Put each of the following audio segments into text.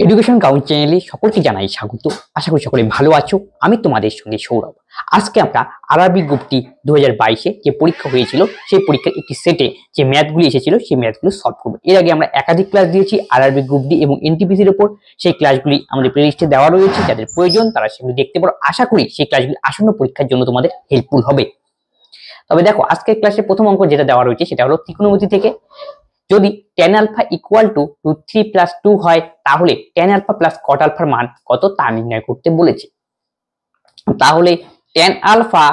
Education count চ্যানেলে সকলকে জানাই স্বাগত। আশা করি সকলে ভালো আছো। আমি তোমাদের সঙ্গে সৌরভ। আজকে আমরা আরআরবি গ্রুপ ডি 2022-এ যে পরীক্ষা হয়েছিল সেই পরীক্ষার একটি সেটে যে ম্যাথগুলি এসেছিল সেই ম্যাথগুলো সলভ করবো। এর আগে আমরা একাধিক ক্লাস দিয়েছি আরআরবি গ্রুপ ডি এবং এনটিপিসির উপর। সেই ক্লাসগুলি আমাদের প্লেলিস্টে দেওয়া রয়েছে, যাদের প্রয়োজন তারা সেগুলি দেখতে পারো। আশা করি সেই ক্লাসগুলি আসন্ন পরীক্ষার জন্য তোমাদের হেল্পফুল হবে। তবে দেখো, আজকের ক্লাসে প্রথম অঙ্ক যেটা দেওয়া রয়েছে সেটা হলো ত্রিকোণমিতি থেকে যদি tan আলফা ইকুয়াল টু √3 + 2 হয় তাহলে tan আলফা প্লাস cot আলফার মান কত তা নির্ণয় করতে বলেছে। তাহলে tan alpha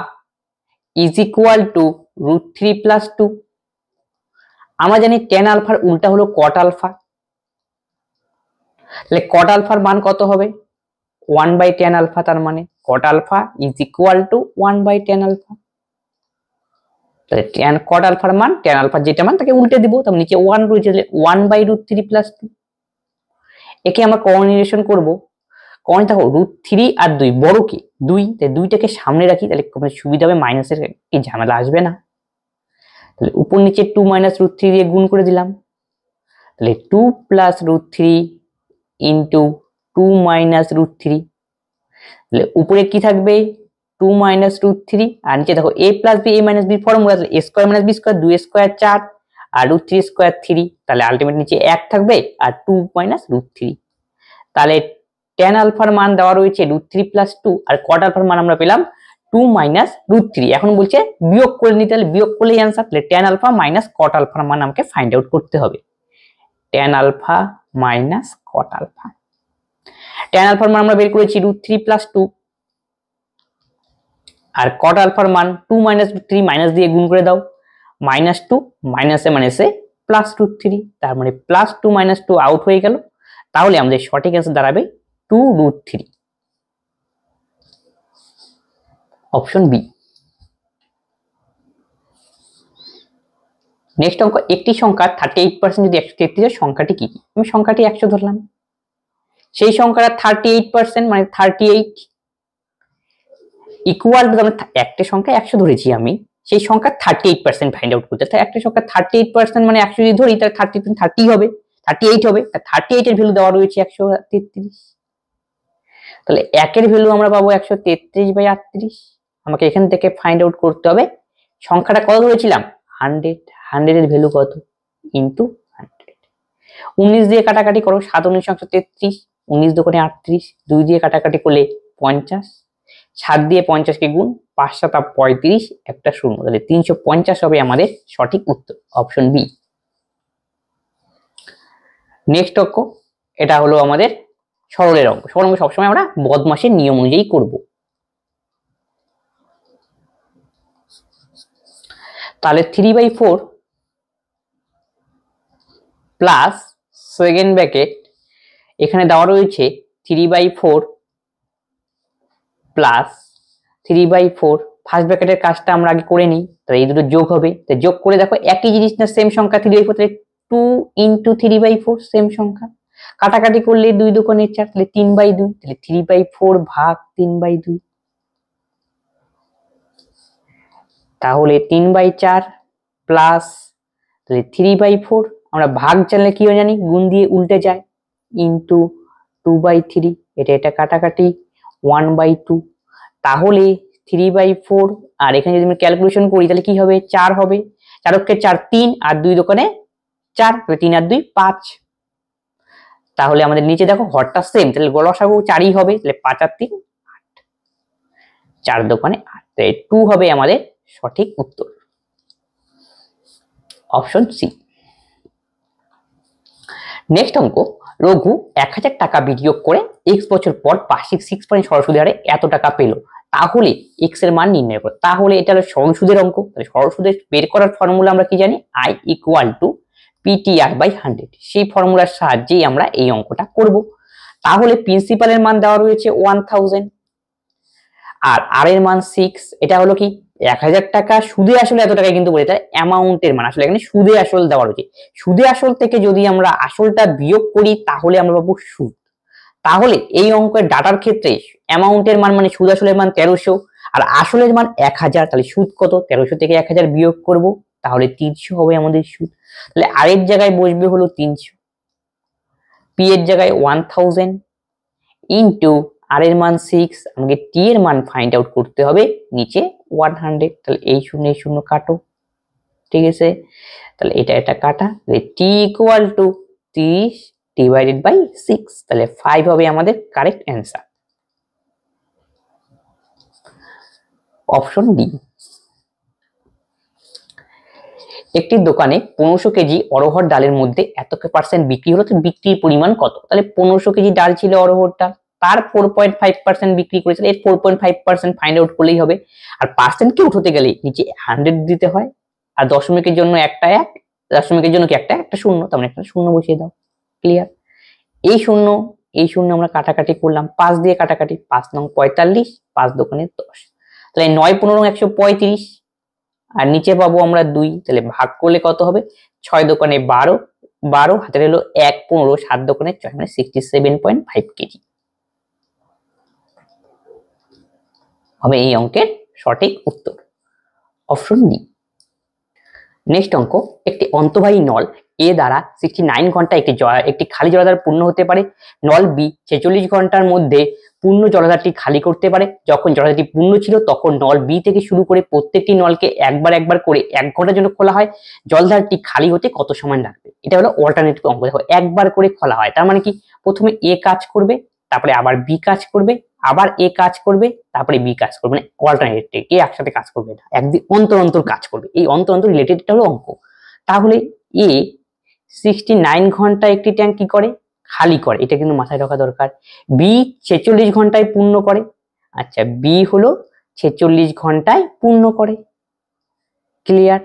is equal to √3 + 2। আমরা জানি tan আলফার উল্টা হলো cot আলফা, তাহলে cot আলফার মান কত হবে 1/tan আলফা। তার মানে cot alpha is equal to 1/tan alpha. তাহলে tan cot আলফার মান, tan আলফার যেটা মান তাকে উল্টে দিব, তার নিচে 1 রয়েছে, তাহলে 1/√3 + 2। একে আমরা কোঅর্ডিনেশন করব। কোণ দেখো √3 আর 2 বড় কি 2, তাই 2টাকে সামনে রাখি, তাহলে খুব সুবিধা হবে, মাইনাসের কি ঝামেলা আসবে না। তাহলে উপর নিচে 2 - √3 দিয়ে গুণ করে দিলাম, তাহলে 2 + √3 ইনটু 2 - √3। তাহলে উপরে কি থাকবে 2 - √3 আর নিচে দেখো a + b a - b formula, তাহলে a² - b² 2² 4 আর √3² 3, তাহলে আলটিমেট নিচে 1 থাকবে আর 2 - √3। তাহলে tan আলফার মান দেওয়া রয়েছে √3 + 2 আর cot আলফার মান আমরা পেলাম 2 - √3। এখন বলছে বিয়োগ করে নিতে, তাহলে বিয়োগ করলেই आंसर। তাহলে tan আলফা মাইনাস cot আলফার মান আমাকে ফাইন্ড আউট করতে হবে। tan alpha minus cot alpha, tan আলফার মান আমরা বের করেছি √3 + 2 আর cot আলফার মান 2 - √3 মাইনাস দিয়ে গুণ করে দাও, -2 মাইনাসে মাইনাসে +√3, তার মানে +2 - 2 আউট হয়ে গেল। তাহলে আমাদের সঠিক आंसर দাঁড়াবে 2√3, অপশন বি। নেক্সট অঙ্ক, একটি সংখ্যা 38% যদি 133 হয় সংখ্যাটি কি? আমি সংখ্যাটি 100 ধরলাম, সেই সংখ্যাটা 38% মানে 38 ইকুয়াল টু, আমরা একটা সংখ্যা 100 ধরেছি, আমি সেই সংখ্যা 38% ফাইন্ড আউট করতে। তাই একটা সংখ্যা 38% মানে 100 যদি ধরি তাহলে 30 হবে, 38 হবে। 38 এর ভ্যালু দেওয়া রয়েছে 133, তাহলে 1 এর ভ্যালু আমরা পাবো 133/38। আমাকে এখান থেকে ফাইন্ড আউট করতে হবে সংখ্যাটা কত ধরেছিলাম 100, 100 এর ভ্যালু কত ইনটু 100। 19 দিয়ে কাটাকাটি করো, 7 19 133, 19 দোকানে 38, 2 দিয়ে কাটাকাটি করলে 50, 7 দিয়ে 50 কে গুণ, 5 7 35, একটা শূন্য, তাহলে 350 হবে আমাদের সঠিক উত্তর, অপশন বি। নেক্সট অঙ্ক, এটা হলো আমাদের সরলের অঙ্ক। সরল অঙ্ক সবসময় আমরা বদমাশের নিয়ম অনুযায়ী করব। তাহলে 3/4 প্লাস সেকেন্ড ব্র্যাকেট, এখানে দেওয়া রয়েছে 3/4 প্লাস 3/4, ফার্স্ট ব্র্যাকেটের কাজটা আমরা আগে করে নিই, তাহলে এই দুটো যোগ হবে। তাই যোগ করে দেখো একই জিনিস না, সেম সংখ্যা 3/4, তাহলে 2 ইনটু 3/4 সেম সংখ্যা, কাটাকাটি করলে 2 দোকানে 4, তাহলে 3/2, তাহলে 3/4 ভাগ 3/2, তাহলে 3/4 প্লাস, তাহলে 3/4 আমরা ভাগ জানলে কি হয় জানি, গুণ দিয়ে উল্টে যায়, ইনটু 2/3, এটা কাটাকাটি 1/2, তাহলে 3/4 আর এখানে যদি আমরা ক্যালকুলেশন করি তাহলে কি হবে 4 হবে, 4 × 4 3 আর 2 দোকানে 4, তাহলে 3 আর 2 5। তাহলে আমাদের নিচে দেখো হরটা সেম, তাহলে গলসাগু 4ই হবে, তাহলে 5 আর 3 8, 4 দোকানে 8, তাই 2 হবে আমাদের সঠিক উত্তর, অপশন সি। নেক্সট অঙ্ক, রঘু 1000 টাকা বিনিয়োগ করে x বছর পর বার্ষিক 6% সরল সুদের হারে এত টাকা পেল, তাহলে x এর মান নির্ণয় করো। তাহলে এটা হলো সরল সুদের অঙ্ক। তাহলে সরল সুদের বের করার ফর্মুলা আমরা কি জানি, i = PTR/100, সেই ফর্মুলার সাহায্যেই আমরা এই অঙ্কটা করব। তাহলে প্রিন্সিপালের মান দেওয়া রয়েছে 1000 আর r এর মান 6, এটা হলো কি 1000 টাকা, সুদে আসলে এত টাকা কিন্তু বলে, তাই অ্যামাউন্টের মান আসলে এখানে সুদে আসল দেওয়া রয়েছে। সুদে আসল থেকে যদি আমরা আসলটা বিয়োগ করি তাহলে আমরা পাবো সুদ। তাহলে এই অঙ্কের ডাটার ক্ষেত্রে অ্যামাউন্টের মান মানে সুদ আসলের মান 1300 আর আসলের মান 1000, তাহলে সুদ কত 1300 থেকে 1000 বিয়োগ করব, তাহলে 300 হবে আমাদের সুদ। তাহলে r এর জায়গায় বসবে হলো 300, পি এর জায়গায় 1000 ইন্টু আর এর মান 6, আমাকে টি এর মান ফাইন্ড আউট করতে হবে নিচে 100। তাহলে এই শূন্য কাটো, ঠিক আছে। তাহলে এটা কাটা, T equal to 30 divided by 6, তাহলে 5 হবে আমাদের কারেক্ট অ্যান্সার, অপশন ডি। একটি দোকানে 1500 কেজি অরহর ডালের মধ্যে এত % বিক্রি হলো, তো বিক্রির পরিমাণ কত? তাহলে 1500 কেজি ডাল ছিল অরহর ডাল, তার 4.5% বিক্রি করেছিল, এর 4.5% ফাইন্ড আউট করলেই হবে। আর পার্সেন্ট কে উঠাতে গেলে নিচে 100 দিতে হয়, আর দশমিকের জন্য একটা 1, দশমিকের জন্য কি একটা শূন্য, তার মানে একটা শূন্য বসিয়ে দাও। ক্লিয়ার? এই শূন্য আমরা কাটাকাটি করলাম, 5 দিয়ে কাটাকাটি, 5 নং 45, 5 দোকানে 10, তাহলে 9 15 135, আর নিচে পাবো আমরা 2, তাহলে ভাগ করলে কত হবে? 6 দোকানে 12, 12 হাতে রইলো 1 15, 7 দোকানে 6, মানে 67.5 কেজি হবে এই অঙ্কের সঠিক উত্তর, অপশন ডি। নেক্সট অঙ্ক, একটি অন্তর্বাহী নল এ দ্বারা 69 ঘন্টা একটি খালি জলাধার পূর্ণ হতে পারে। নল বি 46 ঘন্টার মধ্যে পূর্ণ জলাধারটি খালি করতে পারে। যখন জলাধারটি পূর্ণ ছিল তখন নল বি থেকে শুরু করে প্রত্যেকটি নলকে একবার করে 1 ঘন্টার জন্য খোলা হয়। জলাধারটি খালি হতে কত সময় লাগবে? এটা হলো অল্টারনেটিভ অঙ্ক। দেখো, একবার করে খোলা হয়, তার মানে কি প্রথমে এ কাজ করবে, তারপরে আবার বি কাজ করবে, আবার এ কাজ করবে, তারপরে বি কাজ করবে, মানে অল্টারনেটিভ, এ একসাথে কাজ করবে না, একদিন অন্তর কাজ করবে। এই অন্তর রিলেটেড হলো অঙ্ক। তাহলে এ 69 ঘন্টা একটি ট্যাঙ্ক কি করে? খালি করে, এটা কিন্তু মাথায় রাখা দরকার। বি 46 ঘন্টায় পূর্ণ করে, আচ্ছা বি হলো 46 ঘন্টায় পূর্ণ করে। ক্লিয়ার?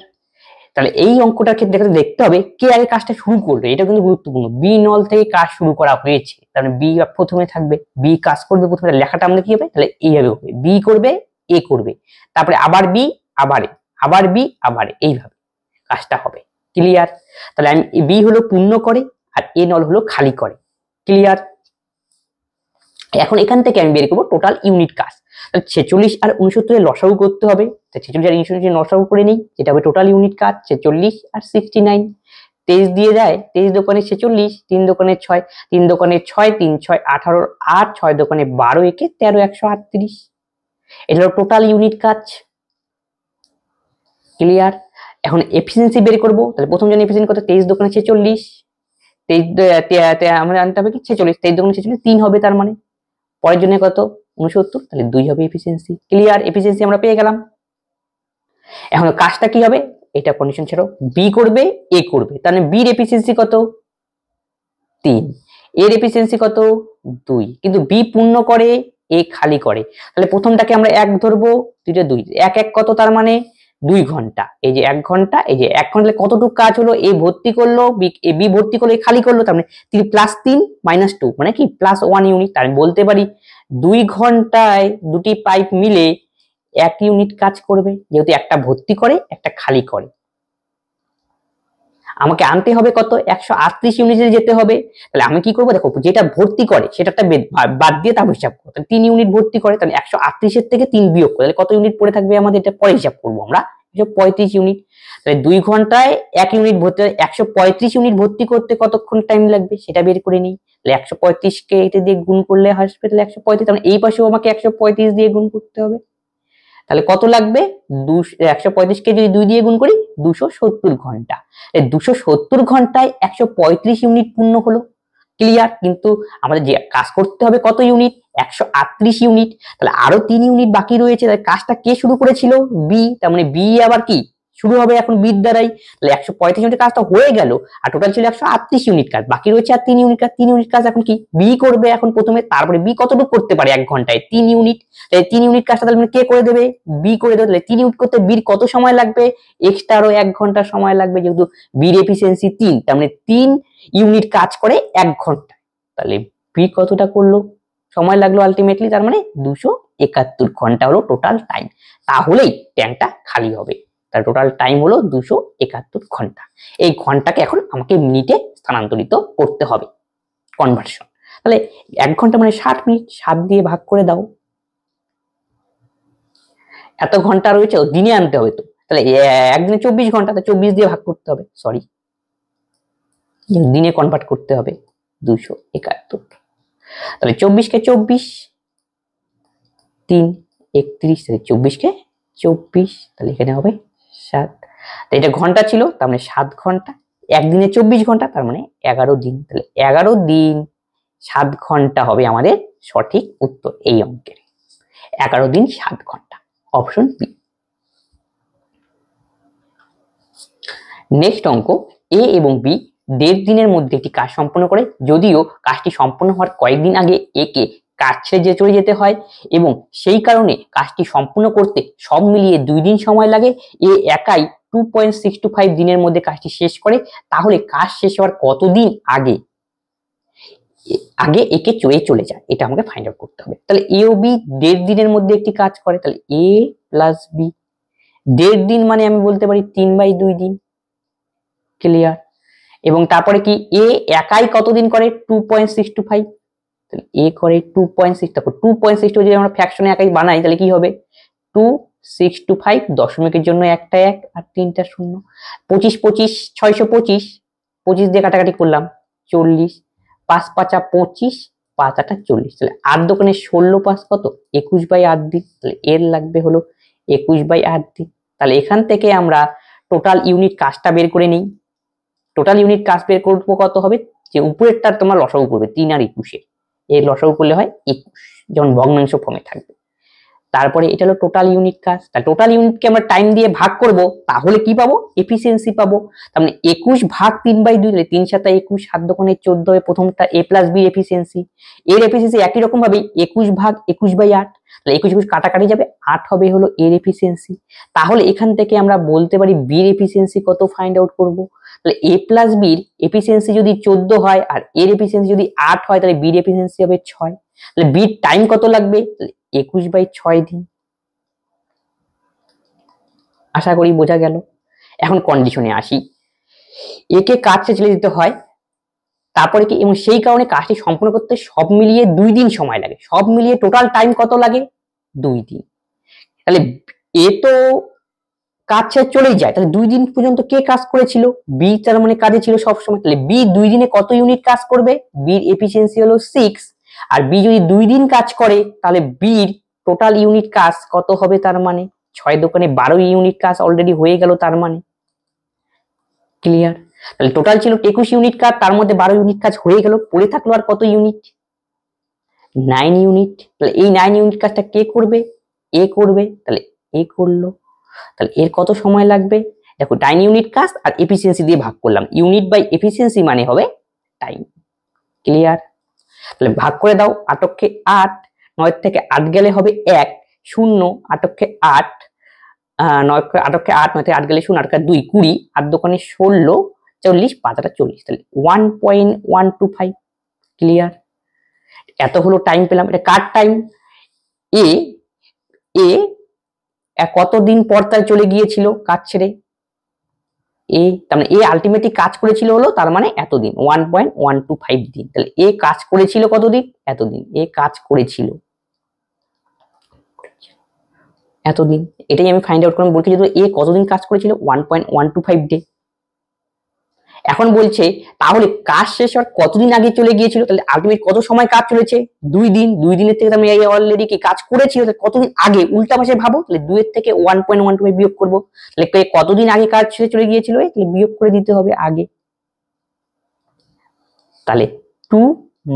তাহলে এই অঙ্কটার ক্ষেত্রে দেখতে হবে কে আগে কাজটা শুরু করবে, এটা কিন্তু গুরুত্বপূর্ণ। বি নল থেকে কাজ শুরু করা হয়েছে, তাহলে বি প্রথমে থাকবে, বি কাজ করবে প্রথমে, লেখাটা আমাদের কি হবে? তাহলে এইভাবে হবে, বি করবে, এ করবে, তারপরে আবার বি, আবার এ, আবার বি, আবার এ, এইভাবে কাজটা হবে। ক্লিয়ার? তাহলে আমি বি হলো পূর্ণ করে আর এ নল হলো খালি করে। ক্লিয়ার? এখন এখান থেকে আমি বের করবো টোটাল ইউনিট কাজ। 46 আর 69 এর লসাগু করতে হবে, 46 আর 69 লসাগু করে নেই, যেটা হবে টোটাল ইউনিট কাজ 46 আর 69। 23 দিয়ে যায়, 23 দোকানে 46, 3 দোকানে 6, 3 দোকানে 6, 3 6 18, 8 6 দোকানে 12 একে 13 138, এটা হলো টোটাল ইউনিট কাজ। ক্লিয়ার? এখন এফিসিয়েন্সি বের করবো, তাহলে প্রথম জন এফিসিয়েন্সি কত? 23 দোকানে 46, 23 আমরা জানতে হবে কি 46, 23 দোকানে 46 3 হবে, তার মানে পরের জন্য কত? 69, তাহলে 2 হবে এফিসিয়েন্সি। ক্লিয়ার? এফিসিয়েন্সি আমরা পেয়ে গেলাম। এখন কাজটা কি হবে? এটা কন্ডিশন ছিল, বি করবে, এ করবে, তাহলে বি এর এফিসিয়েন্সি কত? 3, এর এফিসিয়েন্সি কত? 2, কিন্তু বি পূর্ণ করে, এ খালি করে, তাহলে প্রথমটাকে আমরা 1 ধরবো, দুইটা 2, 1 1 কত? তার মানে 2 ঘন্টা, এই যে 1 ঘন্টা, এই যে 1 ঘন্টা কতটুকু কাজ হলো? এ ভর্তি করলো, বি ভর্তি করলো, এ খালি করলো, তার মানে 3 + 3 - 2, মানে কি +1 ইউনিট। তার বলতে পারি 2 ঘন্টায় দুটি পাইপ মিলে 1 ইউনিট কাজ করবে, যেহেতু একটা ভর্তি করে একটা খালি করে। আমাকে আনতে হবে কত? 138 ইউনিটে যেতে হবে। তাহলে আমি কি করবো? দেখো, যেটা ভর্তি করে সেটাটা বাদ দিয়ে তারপর হিসাব করবো। 3 ইউনিট ভর্তি করে, তাহলে 138 এর থেকে 3 বিয়োগ করে, তাহলে কত ইউনিট পড়ে থাকবে আমাদের? এটা পরে হিসাব করবো আমরা। 35 ইউনিট। তাহলে 2 ঘন্টায় 1 ইউনিট ভর্তি, 135 ইউনিট ভর্তি করতে কতক্ষণ টাইম লাগবে সেটা বের করে নিই। তাহলে 135 কে এটা দিয়ে গুণ করলে আসবে তাহলে 135, তাহলে এই পাশেও আমাকে 135 দিয়ে গুণ করতে হবে। তাহলে কত লাগবে? 135 কে যদি 2 দিয়ে গুণ করি 270 ঘন্টা। এই 270 ঘন্টায় 135 ইউনিট পূর্ণ হলো। ক্লিয়ার? কিন্তু আমাদের যে কাজ করতে হবে কত ইউনিট? 138 ইউনিট। তাহলে আরো 3 ইউনিট বাকি রয়েছে, তাহলে কাজটা কে শুরু করেছিল? বি, তার মানে বি আবার কি শুরু হবে এখন বির দ্বারাই। তাহলে 135 ইউনিট কাজটা হয়ে গেল, আর টোটাল ছিল 138 ইউনিট কাজ, বাকি রয়েছে আর 3 ইউনিট কাজ। 3 ইউনিট কাজ এখন কি বি করবে এখন প্রথমে, তারপরে বি কতটুকু করতে পারে 1 ঘন্টায়? 3 ইউনিট। তাহলে 3 ইউনিট কাজটা তাহলে কে করে দেবে? বি করে দেবে। তাহলে 3 ইউনিট করতে বির কত সময় লাগবে? এক্সট্রা আরো 1 ঘন্টা সময় লাগবে, যেহেতু বির এফিসিয়েন্সি 3, তার মানে 3 ইউনিট কাজ করে 1 ঘন্টা। তাহলে বি কতটা করলো সময় লাগলো আলটিমেটলি? তার মানে 271 ঘন্টা হলো টোটাল টাইম। তাহলেই ট্যাঙ্কটা খালি হবে। তার টোটাল টাইম হলো 271 ঘন্টা। এই ঘন্টাকে এখন আমাকে মিনিটে স্থানান্তরিত করতে হবে, কনভার্সন। তাহলে 1 ঘন্টা মানে 60 মিনিট, 7 দিয়ে ভাগ করে দাও। এত ঘন্টা রয়েছে, দিনে আনতে হবে তো, তাহলে একদিনে 24 ঘন্টা, 24 দিয়ে ভাগ করতে হবে, সরি দিনে কনভার্ট করতে হবে। 271। তাহলে 24 কে 24, 3 31, তাহলে 24 কে 24, তাহলে এখানে হবে 7। এটা ঘন্টা ছিল, তার মানে 7 ঘন্টা। একদিনে 24 ঘন্টা, তার মানে 11 দিন। তাহলে 11 দিন 7 ঘন্টা হবে আমাদের সঠিক উত্তর এই অঙ্কের। 11 দিন 7 ঘন্টা, অপশন বি। নেক্সট অঙ্ক, এ এবং বি 1.5 দিনের মধ্যে একটি কাজ সম্পন্ন করে, যদিও কাজটি সম্পন্ন হওয়ার কয়েকদিন আগে এ কে কাজ ছেড়ে চলে যেতে হয় এবং সেই কারণে কাজটি সম্পূর্ণ করতে সব মিলিয়ে 2 দিন সময় লাগে। এ একাই 2.625 দিনের মধ্যে কাজটি শেষ করে, তাহলে কাজ শেষ হওয়ার কতদিন আগে একে চলে যায়, এটা আমাকে ফাইন্ড আউট করতে হবে। তাহলে এ ও বি 1.5 দিনের মধ্যে একটি কাজ করে, তাহলে এ প্লাস বি 1.5 দিন মানে আমি বলতে পারি 3/2 দিন। ক্লিয়ার? এবং তারপরে কি এ একাই কতদিন করে 2.625, তাহলে এ করে 2.6, তারপর 2.6 যদি আমরা ফ্র্যাকশনে একাই বানাই তাহলে কি হবে 2625, দশমিকের জন্য একটা 1 আর 3টা 0। 25 25 625, 25 দিয়ে কাটাকাটি করলাম 40, 5 5 25, 5 8 40, তাহলে 8 দোকানে 16 5 কত 21/8 দিন, তাহলে এর লাগবে হলো 21/8 দিন। তাহলে এখান থেকে আমরা টোটাল ইউনিট কাজটা বের করে নিই। টোটাল ইউনিট কাজ বের করবো কত হবে, যে উপরেরটা তোমার লসাগু করবে 3 আর 21, এর লসাগু করলে হয় 21, যেমন ভগ্নাংশ ফর্মে থাকবে। তারপরে এটা হলো টোটাল ইউনিট কাজ। তাহলে টোটাল ইউনিটকে আমরা টাইম দিয়ে ভাগ করব, তাহলে কি পাবো এফিসিয়েন্সি পাবো। তার মানে 21 ভাগ 3/2, 3 7 21, 7 দোকানে 14 হবে প্রথমটা এ প্লাস বি এফিসিয়েন্সি। এর এফিসিয়েন্সি একই রকম ভাবে 21 ভাগ 21/8, তাহলে 21 কাটাকাটি যাবে 8 হবে হলো এর এফিসিয়েন্সি। তাহলে এখান থেকে আমরা বলতে পারি বির এফিসিয়েন্সি কত ফাইন্ড আউট করব। তাহলে এ প্লাস বির এফিসিয়েন্সি যদি 14 হয় আর এর এফিসিয়েন্সি যদি 8 হয়, তাহলে বির এফিসিয়েন্সি হবে 6। তাহলে বির টাইম কত লাগবে, 21/6 দিন। আশা করি বোঝা গেল। এখন কন্ডিশনে আসি, একে কাজ চলে দিতে হয়, তারপরে কি এবং সেই কারণে কাজটি সম্পূর্ণ করতে সব মিলিয়ে 2 দিন সময় লাগে। সব মিলিয়ে টোটাল টাইম কত লাগে 2 দিন। তাহলে এ তো কাজ ছেড়ে চলেই যায়, তাহলে 2 দিন পর্যন্ত কে কাজ করেছিল, বি তার মানে কাজে ছিল সব সময়। তাহলে বি 2 দিনে কত ইউনিট কাজ করবে, বির এফিসিয়েন্সি হলো 6, আর বি যদি 2 দিন কাজ করে তাহলে বির টোটাল ইউনিট কাজ কত হবে, তার মানে 6 দোকানে 12 ইউনিট কাজ অলরেডি হয়ে গেল, তার মানে ক্লিয়ার। তাহলে টোটাল ছিল 21 ইউনিট কাজ, তার মধ্যে 12 ইউনিট কাজ হয়ে গেল, পড়ে থাকলো আর কত ইউনিট 9 ইউনিট। তাহলে এই 9 ইউনিট কাজটা কে করবে, এ করবে, তাহলে এ করলো। তাহলে এর কত সময় লাগবে, দেখো 9 ইউনিট কাজ আর এফিসিয়েন্সি দিয়ে ভাগ করলাম, ইউনিট বাই এফিসিয়েন্সি মানে হবে টাইম। ক্লিয়ার? তাহলে ভাগ করে দাও, 8কে 8, 9 থেকে 8 গেলে হবে 1, 0, 8কে 8, 8কে 8, 9 থেকে 8 গেলে 0, 8কে 2 20, 8 দোকানে 16, 40, 5 8 40, তাহলে 1.125। ক্লিয়ার? এত হলো টাইম পেলাম। এটা কার টাইম, এ এ কতদিন পর তার চলে গিয়েছিল কাজ ছেড়ে, এ তার মানে এ আলটিমেটলি কাজ করেছিল হলো তার মানে এতদিন 1.125 দিন। তাহলে এ কাজ করেছিল কতদিন, এতদিন। এ কাজ করেছিল এতদিন, এটাই আমি ফাইন্ড আউট করলাম। বলছি যদি এ কতদিন কাজ করেছিল 1.125 ডে। এখন বলছে তাহলে কাজ শেষ হওয়ার কতদিন আগে চলে গিয়েছিল, তাহলে আলটিমেট কত সময় কাজ চলেছে 2 দিন। 2 দিনের থেকে আমি অলরেডি কি কাজ করেছিল, তাহলে কতদিন আগে উল্টা পাশে ভাবো, তাহলে 2 এর থেকে 1.125 বিয়োগ করব, তাহলে কতদিন আগে কাজ শেষে চলে গিয়েছিল, তাহলে বিয়োগ করে দিতে হবে আগে। তাহলে 2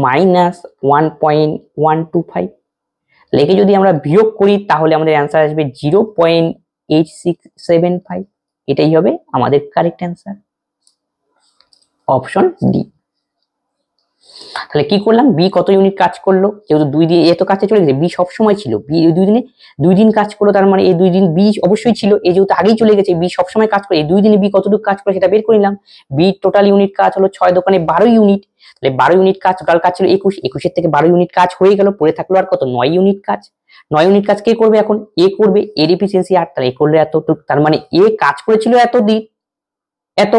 মাইনাস 1.125, লেখে যদি আমরা বিয়োগ করি তাহলে আমাদের অ্যান্সার আসবে 0.8675। এটাই হবে আমাদের কারেক্ট অ্যান্সার, অপশন ডি। তাহলে কি করলাম, বি কত ইউনিট কাজ করলো, যেহেতু 2 দিন এত কাজে চলে গেছে, বি সব সময় ছিল, বি 2 দিন কাজ করলো, তার মানে এই 2 দিন বি অবশ্যই ছিল, এই যেহেতু আগেই চলে গেছে বি সব সময় কাজ করে, এই 2 দিনে বি কতটুকু কাজ করে সেটা বের করে নিলাম। বি টোটাল ইউনিট কাজ হলো 6 দোকানে 12 ইউনিট, তাহলে 12 ইউনিট কাজ, টোটাল কাজ ছিল 21, 21 এর থেকে 12 ইউনিট কাজ হয়ে গেল, পড়ে থাকলো আর কত 9 ইউনিট কাজ। 9 ইউনিট কাজ কে করবে এখন, এ করবে, এর এফিসিয়েন্সি 8, তাহলে এ করলে এতটুকু, তার মানে এ কাজ করেছিল এতদিন, এত,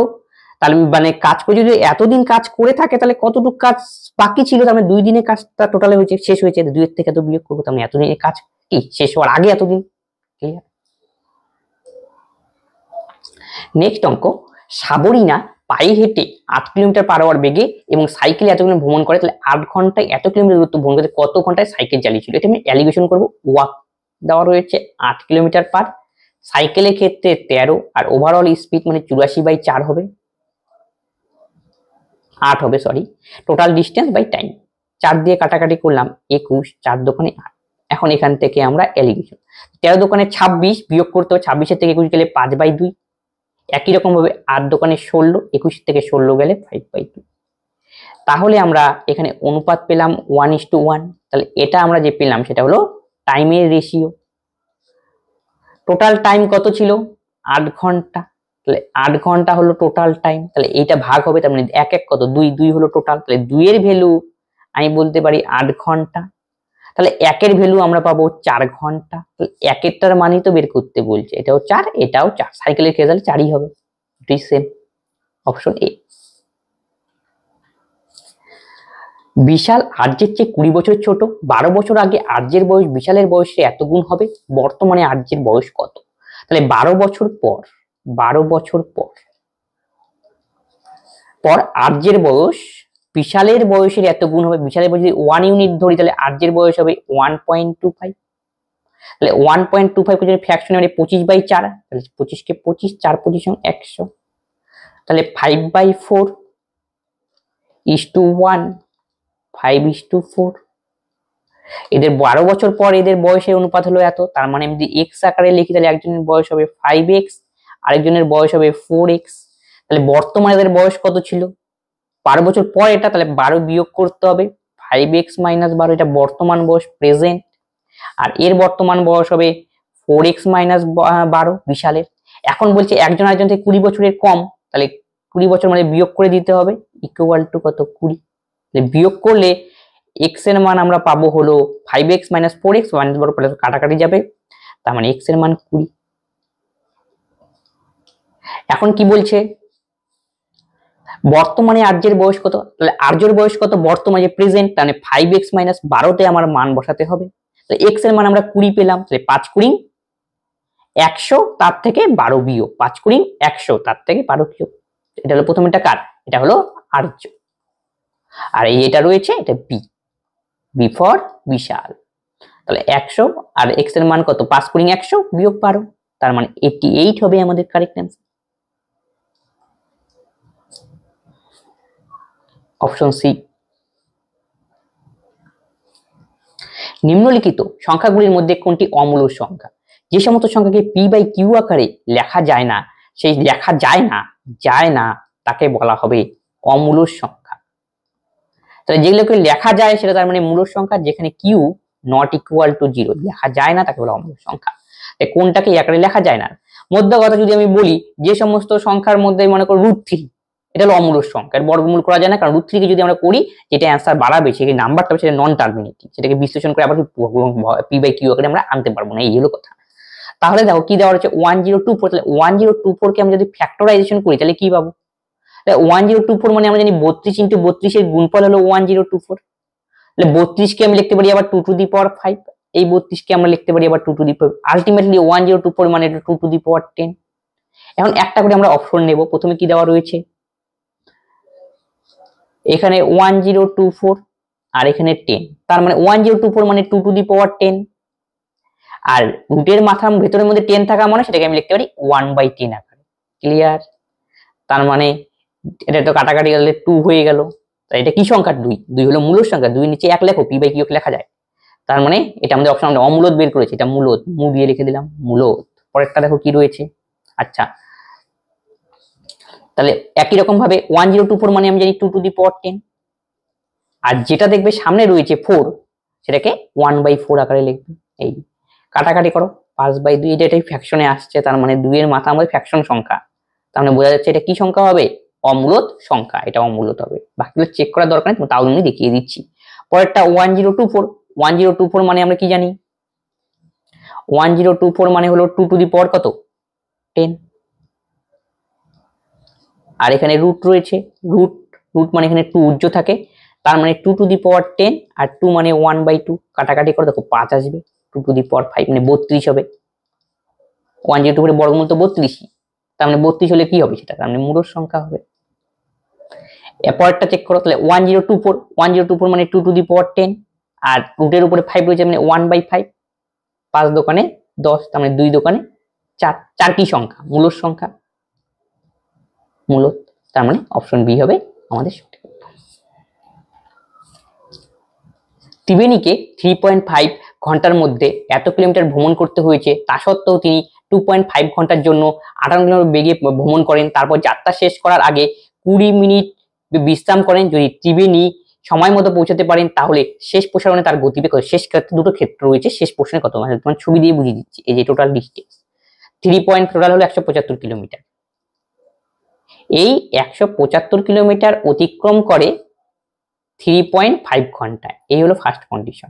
তাহলে মানে কাজ করে যদি এতদিন কাজ করে থাকে তাহলে কতটুকু কাজ বাকি ছিল, তার মানে 2 দিনে কাজটা টোটালে হয়েছে, শেষ হয়েছে, 2 এর থেকে তো বিয়োগ করবো, তার মানে এতদিনের কাজ কি শেষ হওয়ার আগে এতদিন। ক্লিয়ার? নেক্সট অঙ্ক, সাবরিনা পায়ে হেঁটে 8 কিলোমিটার/আওয়ার বেগে এবং সাইকেলে এত কিলোমিটার ভ্রমণ করে, তাহলে 8 ঘন্টায় এত কিলোমিটার দূরত্ব ভ্রমণ করতে কত ঘন্টায় সাইকেল চালিয়েছিল? এটা আমি অ্যালিগেশন করবো। ওয়াক দেওয়া রয়েছে 8 কিলোমিটার পার, সাইকেলের ক্ষেত্রে 13, আর ওভারঅল স্পিড মানে 84/4 হবে, 8 হবে sorry, total distance by time. 4 দিয়ে কাটাকাটি করলাম 21, 4 দোকানে 8। এখন এখান থেকে আমরা অ্যালিগেশন 13 দোকানে 26 বিয়োগ করতে হবে, 26 থেকে 21 গেলে 5/2। একই রকম ভাবে 8 দোকানে 16, 21 থেকে 16 গেলে 5/2। তাহলে আমরা এখানে অনুপাত পেলাম 1:1। তাহলে এটা আমরা যে পেলাম সেটা হলো টাইমের রেশিও। টোটাল টাইম কত ছিল? 8 ঘন্টা। তাহলে 8 ঘন্টা হলো টোটাল টাইম, তাহলে এইটা ভাগ হবে, তার মানে 1 1 কত 2, 2 হলো টোটাল, তাহলে 2 এর ভ্যালু আমি বলতে পারি 8 ঘন্টা। তাহলে 1 এর ভ্যালু আমরা পাবো 4 ঘন্টা। তাহলে 1 এরটার মানই তো বের করতে বলছে, এটাও 4 এটাও 4, সাইকেলের ক্ষেত্রে 4ই হবে, দুটোই সেম, অপশন এ। বিশাল আর্যের চেয়ে 20 বছর ছোট, 12 বছর আগে আর্যের বয়স বিশালের বয়সে এত গুণ হবে, বর্তমানে আর্যের বয়স কত? তাহলে 12 বছর পর, 12 বছর পর আর্যের বয়স বিশালের বয়সের এত গুণ হবে। বিশালের বয়স যদি 1 ইউনিট ধরি তাহলে আর্যের বয়স হবে 1.25। তাহলে 1.25 কে যদি ফ্র্যাকশনে মানে 25/4, তাহলে 25 কে 25, 4 25 100, তাহলে 5/4 1, 5:4। এদের 12 বছর পর এদের বয়সের অনুপাত হলো এত, তার মানে আমি যদি এক্স আকারে লিখি তাহলে একজনের বয়স হবে 5x, আরেকজনের বয়স হবে 4x। তাহলে বর্তমানে এদের বয়স কত ছিল? 12 বছর পর এটা, তাহলে 12 বিয়োগ করতে হবে, 5x - 12, এটা বর্তমান বয়স প্রেজেন্ট, আর এর বর্তমান বয়স হবে 4x - 12 বিশালের। এখন বলছে একজন আরেকজন থেকে 20 বছরের কম, তাহলে 20 বছর মানে বিয়োগ করে দিতে হবে, ইকুয়াল টু কত 20। তাহলে বিয়োগ করলে x এর মান আমরা পাবো হলো 5x - 4x, 12 কাটাকাটি যাবে, তার মানে x এর মান 20। এখন কি বলছে? বর্তমানে আর্যের বয়স কত? তাহলে আর্যের বয়স কত বর্তমানে প্রেজেন্ট, তাহলে 5x - 12 আমার মান বসাতে হবে। তাহলে x এর মান আমরা 20 পেলাম, তাহলে 5 × 100, তার থেকে 12 বিয়োগ, 5 × 100, তার থেকে 12 বিয়োগ। এটা হলো প্রথমটা কার? এটা হলো আর্য। আর এই এটা রয়েছে এটা বি, বি ফর বিশাল। তাহলে 100 আর x এর মান কত? 5 × 100 বিয়োগ 12, তার মানে 88 হবে আমাদের কারেক্ট অ্যান্সার, অপশন সি। নিম্নলিখিত সংখ্যাগুলির মধ্যে কোনটি অমূলদ সংখ্যা? যে সমস্ত সংখ্যাকে p/q আকারে লেখা যায় না, সেই লেখা যায় না তাকে বলা হবে অমূলদ সংখ্যা। তাহলে যেগুলোকে লেখা যায় সেটা তার মানে মূলদ সংখ্যা, যেখানে q not equal to 0 লেখা যায় না তাকে বলা অমূলদ সংখ্যা। কোনটাকে আকারে লেখা যায় না? মধ্য কথা যদি আমি বলি, যে সমস্ত সংখ্যার মধ্যে মনে করো √3, এটা হলো অমূলদ সংখ্যা, এর বর্গমূল করা যায় না, কারণ √3 কে যদি আমরা করি যেটা অ্যান্সার বাড়াবে সেই নাম্বারটা সেটা নন টার্মিনেটিং, সেটাকে বিশ্লেষণ করে আবার p/q আকারে আমরা আনতে পারবো না, এই হলো কথা। তাহলে দেখো কি দেওয়া হচ্ছে 1024, তাহলে 1024 কে আমরা যদি ফ্যাক্টরাইজেশন করি তাহলে কি পাবো? তাহলে 1024 মানে আমরা জানি 32 × 32 এর গুণফল হলো 1024। তাহলে 32 কে আমি লিখতে পারি আবার 2 টু দি পাওয়ার 5, এই 32 কে আমরা লিখতে পারি আবার 2 টু দি পাওয়ার, আলটিমেটলি 1024 মানে 2 টু দি পাওয়ার 10। এখন একটা করে আমরা অপশন নেব। প্রথমে কি দেওয়া রয়েছে? এখানে 1024 আর এখানে 10, তার মানে 1024 মানে 2 টু দি পাওয়ার 10, আর রুটের মাথার ভেতরের মধ্যে 10 থাকা মানে সেটাকে আমি লিখতে পারি 1/10 আকারে। ক্লিয়ার? তার মানে এটা তো কাটাকাটি গেলে 2 হয়ে গেল, তাই এটা কি সংখ্যা? 2, 2 হলো মূলদ সংখ্যা, 2 নিচে 1 লেখো, p/q লেখা যায়, তার মানে এটা আমাদের অপশন, আমরা অমূলদ বের করেছি, এটা মূলদ, মু দিয়ে লিখে দিলাম মূলদ। পরেরটা দেখো কি রয়েছে। আচ্ছা, তাহলে একই রকম ভাবে 1024 মানে আমি জানি 2 টু দি পাওয়ার 10, আর যেটা দেখবে সামনে রয়েছে 4 সেটাকে 1/4 আকারে লিখবে। এই কাটাকাটি করো, 5/2, এটাই ফ্র্যাকশনে আসছে, তার মানে 2 এর মাথা আমাদের ফ্র্যাকশন সংখ্যা, তার মানে বোঝা যাচ্ছে এটা কি সংখ্যা হবে? অমূলদ সংখ্যা, এটা অমূলদ হবে। বাকিগুলো চেক করার দরকার নেই, তাও আমি দেখিয়ে দিচ্ছি। পরেরটা 1024, 1024 মানে আমরা কি জানি? 1024 মানে হলো 2 টু দি পাওয়ার কত? 10, আর এখানে রুট রয়েছে, রুট মানে এখানে 2 উজ্জ্ব থাকে, তার মানে 2 টু দি পাওয়ার 10, আর 2 মানে 1/2, কাটাকাটি করে দেখো 5 আসবে, 2 টু দি পাওয়ার 5 মানে 32 হবে। 1024 এর বর্গমূল তো 32, তার মানে 32 হলে কি হবে সেটা? তার মানে মূলদ সংখ্যা হবে। পরেরটা চেক করো, তাহলে 1024 মানে 2 টু দি পাওয়ার 10, আর রুটের উপরে 5 রয়েছে মানে 1/5, 5 দোকানে 10, তার মানে 2 দোকানে 4, 4 কি সংখ্যা? মূলদ সংখ্যা, মূলদ, তার মানে অপশন বি হবে আমাদের সঠিক। ত্রিবেণীকে 3.5 ঘন্টার মধ্যে এত কিলোমিটার ভ্রমণ করতে হয়েছে, তা সত্ত্বেও তিনি 2.5 ঘন্টার জন্য 58 কিলোমিটার বেগে ভ্রমণ করেন। তারপর যাত্রা শেষ করার আগে 20 মিনিট বিশ্রাম করেন। যদি ত্রিবেণী সময় মতো পৌঁছাতে পারেন তাহলে শেষ প্রসারণে তার গতিবেগ কত? শেষ ক্ষেত্রে দুটো ক্ষেত্র রয়েছে, শেষ প্রশ্নে কত, মানে তোমার ছবি দিয়ে বুঝিয়ে দিচ্ছি। এই যে টোটাল ডিস্টেন্স 3 পয়েন্ট, টোটাল হলো 175 কিলোমিটার। এই 175 কিলোমিটার অতিক্রম করে 3.5 ঘন্টায়। এই হলো ফার্স্ট কন্ডিশন,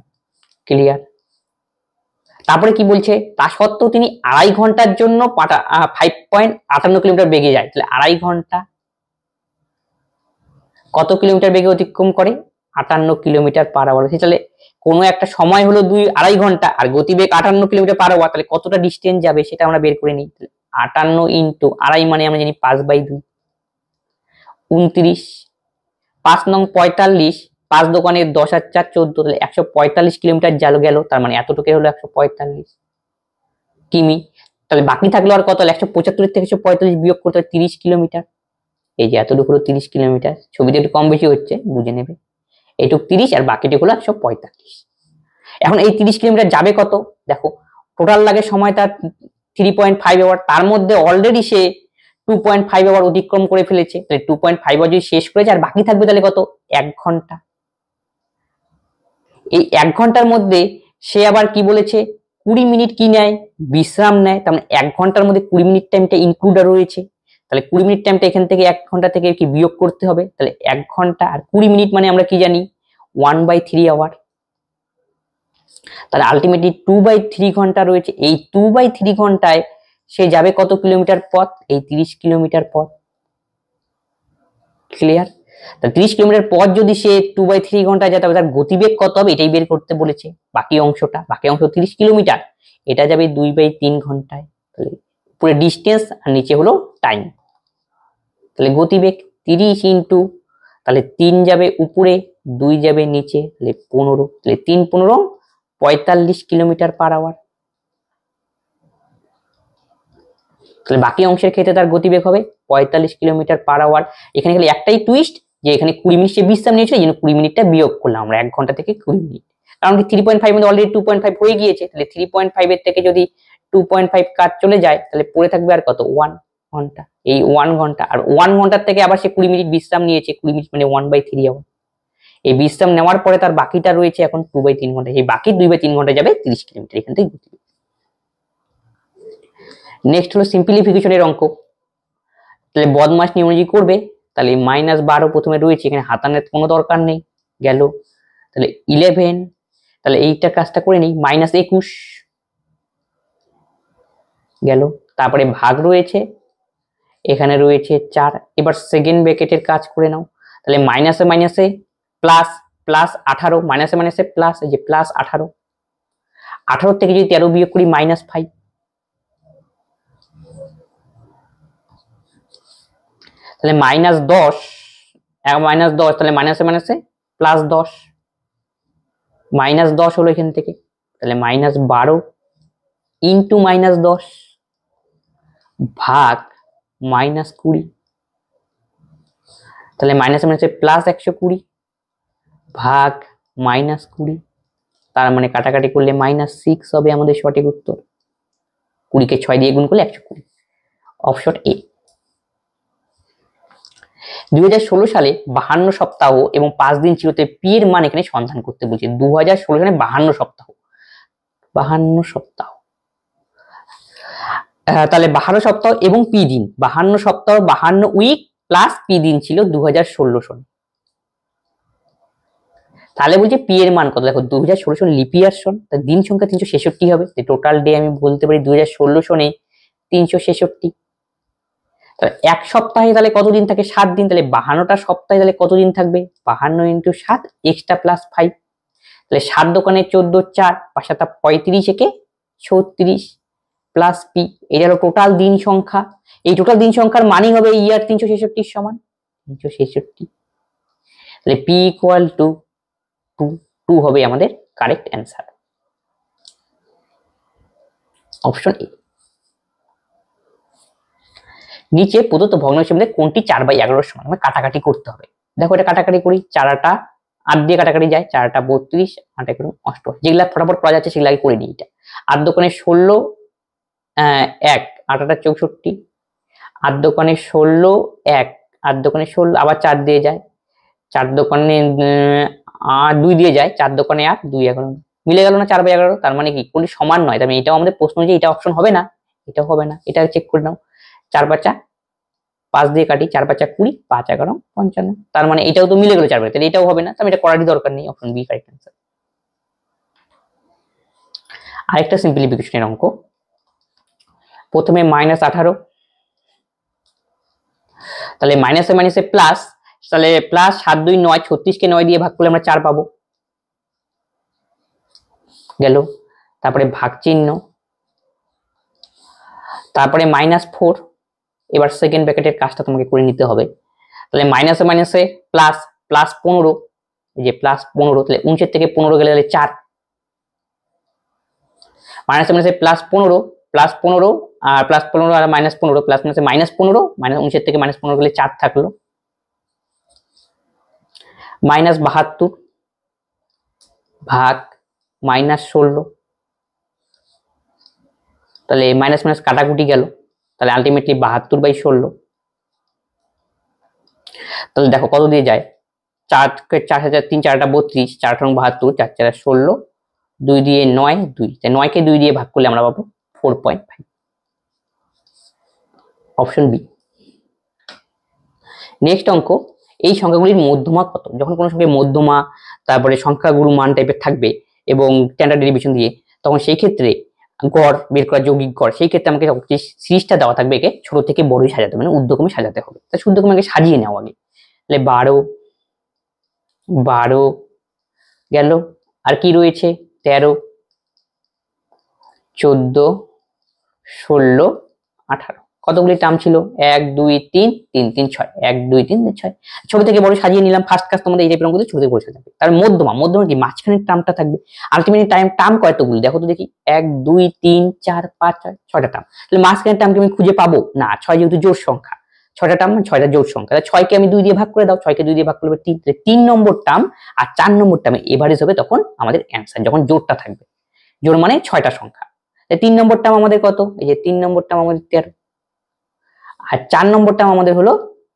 ক্লিয়ার। তারপরে কি বলছে? তা সত্ত্বেও তিনি 2.5 ঘন্টার জন্য 5.58 কিলোমিটার বেগে যায়। তাহলে 2.5 ঘন্টা কত কিলোমিটার বেগে অতিক্রম করে? 58 কিলোমিটার পার আওয়ার। তাহলে কোনো একটা সময় হলো 2.5 ঘন্টা আর গতিবেগ 58 কিলোমিটার পার আওয়ার, তাহলে কতটা ডিস্টেন্স যাবে সেটা আমরা বের করে নিই। 58 ইন্টু 2.5 মানে আমরা জানি 5/2, 29, 5 নং 45, 5 দোকানে 10 আর 4 14, তাহলে 145 কিলোমিটার গেল, তার মানে এতটুকু হলো 145 কিমি। তাহলে বাকি থাকলো আর কত? 175 থেকে 145 বিয়োগ করতে হবে 30 কিলোমিটার। এই যে এতটুকু হলো 30 কিলোমিটার, ছবিতে একটু কম বেশি হচ্ছে, বুঝে নেবে। এইটুকু 30 আর বাকিটুকু হলো 145। এখন এই 30 কিলোমিটার যাবে কত? দেখো টোটাল লাগে সময় তার 3.5 আওয়ার, তার মধ্যে অলরেডি সে 2.5 আওয়ার অতিক্রম করে ফেলেছে। তাহলে 2.5 আওয়ার যদি শেষ করেছে আর বাকি থাকবে তাহলে কত? 1 ঘন্টা। এই 1 ঘন্টার মধ্যে সে আবার কি বলেছে? 20 মিনিট কি নেয়? বিশ্রাম নেয়। তার মানে 1 ঘন্টার মধ্যে 20 মিনিট টাইমটা ইনক্লুড রয়েছে। তাহলে 20 মিনিট টাইমটা এখান থেকে 1 ঘন্টা থেকে কি বিয়োগ করতে হবে। তাহলে 1 ঘন্টা আর 20 মিনিট মানে আমরা কি জানি? 1/3 আওয়ার। তাহলে আলটিমেটলি 2/3 ঘন্টা রয়েছে। এই 2/3 ঘন্টায় সে যাবে কত কিলোমিটার পথ? এই 30 কিলোমিটার পথ, ক্লিয়ার। তাহলে 30 কিলোমিটার পথ যদি সে 2/3 ঘন্টায় যায় তবে তার গতিবেগ কত হবে এটাই বের করতে বলেছে। বাকি অংশ 30 কিলোমিটার, এটা যাবে 2/3 ঘন্টায়। তাহলে পুরো ডিস্টেন্স আর নিচে হলো টাইম। তাহলে গতিবেগ 30 ইন্টু, তাহলে 3 যাবে উপরে 2 যাবে নিচে, তাহলে 15, তাহলে 3 15 45 কিলোমিটার পার আওয়ার। তাহলে বাকি অংশের ক্ষেত্রে তার গতিবেগ হবে 45 কিলোমিটার পার আওয়ার। এখানে খালি একটাই টুইস্ট যে এখানে 20 মিনিট সে বিশ্রাম নিয়েছিল, এই জন্য 20 মিনিটটা বিয়োগ করলাম আমরা 1 ঘন্টা থেকে 20 মিনিট। কারণ কি 3.5 মধ্যে অলরেডি 2.5 হয়ে গিয়েছে, তাহলে 3.5 এর থেকে যদি 2.5 কাট চলে যায় তাহলে পড়ে থাকবে আর কত? 1 ঘন্টা। এই 1 ঘন্টা আর 1 ঘন্টার থেকে আবার সে 20 মিনিট বিশ্রাম নিয়েছে, 20 মিনিট মানে 1/3 আওয়ার। এই বিশ্রাম নেওয়ার পরে তার বাকিটা রয়েছে এখন 2/3 ঘন্টা। এই বাকি 2/3 ঘন্টা যাবে 30 কিলোমিটার এখান থেকে। নেক্সট হলো সিম্পলিফিকেশনের অঙ্ক। তাহলে বদমাস নিয়ম অনুযায়ী করবে। তাহলে -12 প্রথমে রয়েছে, এখানে হাতানোর কোনো দরকার নেই, গেল। তাহলে 11, তাহলে এইটা কাজটা করে নেই, -21 গেল। তারপরে ভাগ রয়েছে, এখানে রয়েছে 4। এবার সেকেন্ড ব্র্যাকেটের কাজ করে নাও। তাহলে মাইনাসে মাইনাসে প্লাস, প্লাস 18, মাইনাসে মাইনাসে প্লাস, এই যে প্লাস 18, 18 থেকে যদি 13 বিয়োগ করি -5, তাহলে -10, -10, তাহলে মাইনাসে মাইনাসে +10, -10 হলো এখান থেকে, তাহলে -12 ইন্টু -10 ভাগ -20, তাহলে মাইনাসে মাইনাসে +120 ভাগ -20, তার মানে কাটাকাটি করলে -6 হবে আমাদের সঠিক উত্তর। 20 কে 6 দিয়ে গুণ করলে 120, অপশন এ। 2016 সালে 52 সপ্তাহ এবং 5 দিন ছিল, পি এর মান এখানে সন্ধান করতে বলছে। 2016 সালে 52 সপ্তাহ, 52 সপ্তাহ, তাহলে 52 সপ্তাহ এবং পি দিন, 52 সপ্তাহ 52 উইক প্লাস পি দিন ছিল 2016 সালে। তাহলে বলছে পি এর মান কত? দেখো 2016 সন লিপ ইয়ার সন, তার দিন সংখ্যা 366 হবে। টোটাল ডে আমি বলতে পারি 2016 সনে 366। তাহলে এক সপ্তাহে তাহলে কতদিন থাকে? 7 দিন। তাহলে 52টা সপ্তাহে তাহলে কতদিন থাকবে? 52 ইন্টু 7 এক্সট্রা প্লাস 5, তাহলে 7 দোকানে 14, 4 5 7 35 একে 36 প্লাস পি, এটা হলো টোটাল দিন সংখ্যা। এই টোটাল দিন সংখ্যার মানই হবে ইয়ার 366 সমান 366। তাহলে p ইকুয়াল টু 2 হবে আমাদের কারেক্ট অ্যান্সার, অপশন এ। নিচে প্রদত্ত ভগ্নাংশের মধ্যে কোনটি 4/11 সমান? আমরা কাটাকাটি করতে হবে। দেখো এটা কাটাকাটি করি, 4টা 8 দিয়ে কাটাকাটি যায়, 4টা 32, 8 × 88, যেগুলা ফটাফট করা যাচ্ছে সেগুলা করে নিই। এটা 8 দোকানে 16, 1 8 8 64, 8 দোকানে 16 1, 8 দোকানে 16 আবার 4 দিয়ে যায়, 4 দোকানে 2 দিয়ে যায়, 4 দোকানে 8, 2 11, মিলে গেল না 4/11? তার মানে কি কোনটি সমান নয়? তার মানে এটাও আমাদের প্রশ্ন যে এটা অপশন হবে না, এটাও হবে না, এটা চেক করে নাও। 4 5 5 দিয়ে কাটি, 4 5 20, 5 11 55, তার মানে এটাও তো মিলে গেল 4 তাহলে এটাও হবে না, তাহলে এটা করারই দরকার নেই, অপশন বি কারেক্ট অ্যান্সার। আরেকটা সিম্পলিফিকেশনের অঙ্ক, প্রথমে -18, তাহলে মাইনাসে মাইনাসে প্লাস, তাহলে প্লাস 7 2 9, 36 কে 9 দিয়ে ভাগ করলে আমরা 4 পাবো, গেল। তারপরে ভাগ চিহ্ন, তারপরে -4, এবার সেকেন্ড ব্র্যাকেটের কাজটা তোমাকে করে নিতে হবে। তাহলে মাইনাসে মাইনাসে প্লাস, প্লাস 15, এই যে প্লাস 15, তাহলে 19 থেকে 15 গেলে তাহলে 4, মাইনাসে মাইনাসে প্লাস 15, প্লাস 15 আর প্লাস 15 আর -15, প্লাস মাইনাসে -15, -19 থেকে -15 গেলে 4 থাকলো, -72 ভাগ -16, তাহলে মাইনাস মাইনাস কাটাকুটি গেল, তাহলে আলটিমেটলি 72/16। তাহলে দেখো কত দিয়ে যায়, 4 4 3 4টা 32, 4 × 72, 4 4 16, 2 দিয়ে 9, 2, তাই 9 কে 2 দিয়ে ভাগ করলে আমরা পাবো 4.5, অপশন বি। নেক্সট অঙ্ক, এই সংখ্যাগুলির মধ্যমা কত? যখন কোনো সংখ্যার মধ্যমা, তারপরে সংখ্যাগুরু মান টাইপের থাকবে এবং স্ট্যান্ডার্ড ডেরিভেশন দিয়ে, তখন সেই ক্ষেত্রে গড় বের করা, যৌগিক গড়, সেই ক্ষেত্রে আমাকে যে সিরিজটা দেওয়া থাকবে একে ছোট থেকে বড়ই সাজাতে হবে, মানে ঊর্ধ্বক্রমে সাজাতে হবে। তাই ঊর্ধ্বক্রমে আগে সাজিয়ে নেওয়া আগে, তাহলে 12 গেল, আর কি রয়েছে 13, 14, 16, 18, কতগুলি টার্ম ছিল, 1 2 3 3 3 6, 1 2 3 6, ছোট থেকে বড় সাজিয়ে নিলাম। ফার্স্ট কাজ তোমাদের এই টাইপের অঙ্ক ছোট থেকে বড় সাজাবে। তার মধ্যমা, মধ্যমা কি মাঝখানের টার্মটা থাকবে, আলটিমেটলি টার্ম কয়টাগুলি দেখো তো দেখি, 1 2 3 4 5 6, 6টা টার্ম, তাহলে মাঝখানের টার্মকে আমি খুঁজে পাবো না, 6 যেহেতু জোড় সংখ্যা, 6টা টার্ম 6টা জোড় সংখ্যা, তাহলে 6 কে আমি 2 দিয়ে ভাগ করে দাও, 6 কে 2 দিয়ে ভাগ করলে 3, তাহলে 3 নম্বর টার্ম আর 4 নম্বর টার্মে এভারেজ হবে তখন আমাদের অ্যান্সার, যখন জোড়টা থাকবে, জোড় মানে 6টা সংখ্যা। 3 নম্বর টার্ম আমাদের কত, এই যে 3 নম্বর টার্ম আমাদের 13, আর 4 নম্বর টার্ম আমাদের হলো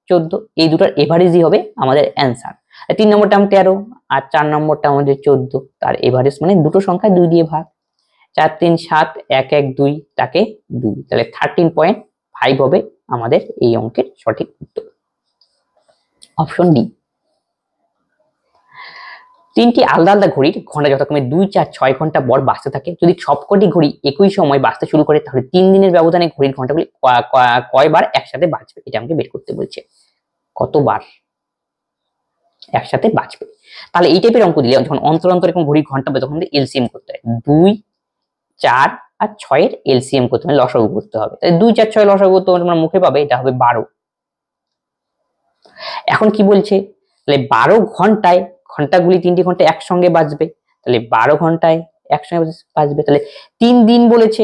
14, এই দুটোর এভারেজই হবে আমাদের অ্যান্সার। 3 নম্বর টার্ম 13 আর 4 নম্বর টার্ম আমাদের 14, তার এভারেজ মানে দুটো সংখ্যা 2 দিয়ে ভাগ, 4 3 7, 1 1 2, তাকে 2, তাহলে 13.5 হবে আমাদের এই অঙ্কের সঠিক উত্তর, অপশন ডি। তিনটি আলাদা আলাদা ঘড়ির ঘন্টা যথাক্রমে 2 4 6 ঘন্টা পর বাজতে থাকে, যদি সবকটি ঘড়ি একই সময় বাজতে শুরু করে তাহলে 3 দিনের ব্যবধানে ঘড়ির ঘন্টাগুলি কয়বার একসাথে বাজবে, এটা আমাকে বের করতে বলছে, কতবার একসাথে বাজবে। তাহলে এই টাইপের অঙ্ক দিলে যখন অন্তর অন্তর এরকম ঘড়ির ঘন্টা হবে তখন এলসিএম করতে হয়, 2 4 আর 6 এর এলসিএম করতে হবে, লসাগু করতে হবে। তাহলে 2 4 6 লসাগু তোমরা মুখে পাবে, এটা হবে 12। এখন কি বলছে, তাহলে 12 ঘন্টায় ঘন্টাগুলি 3টি ঘন্টা একসঙ্গে বাজবে, তাহলে 12 ঘন্টায় একসঙ্গে বাজবে, তাহলে 3 দিন বলেছে,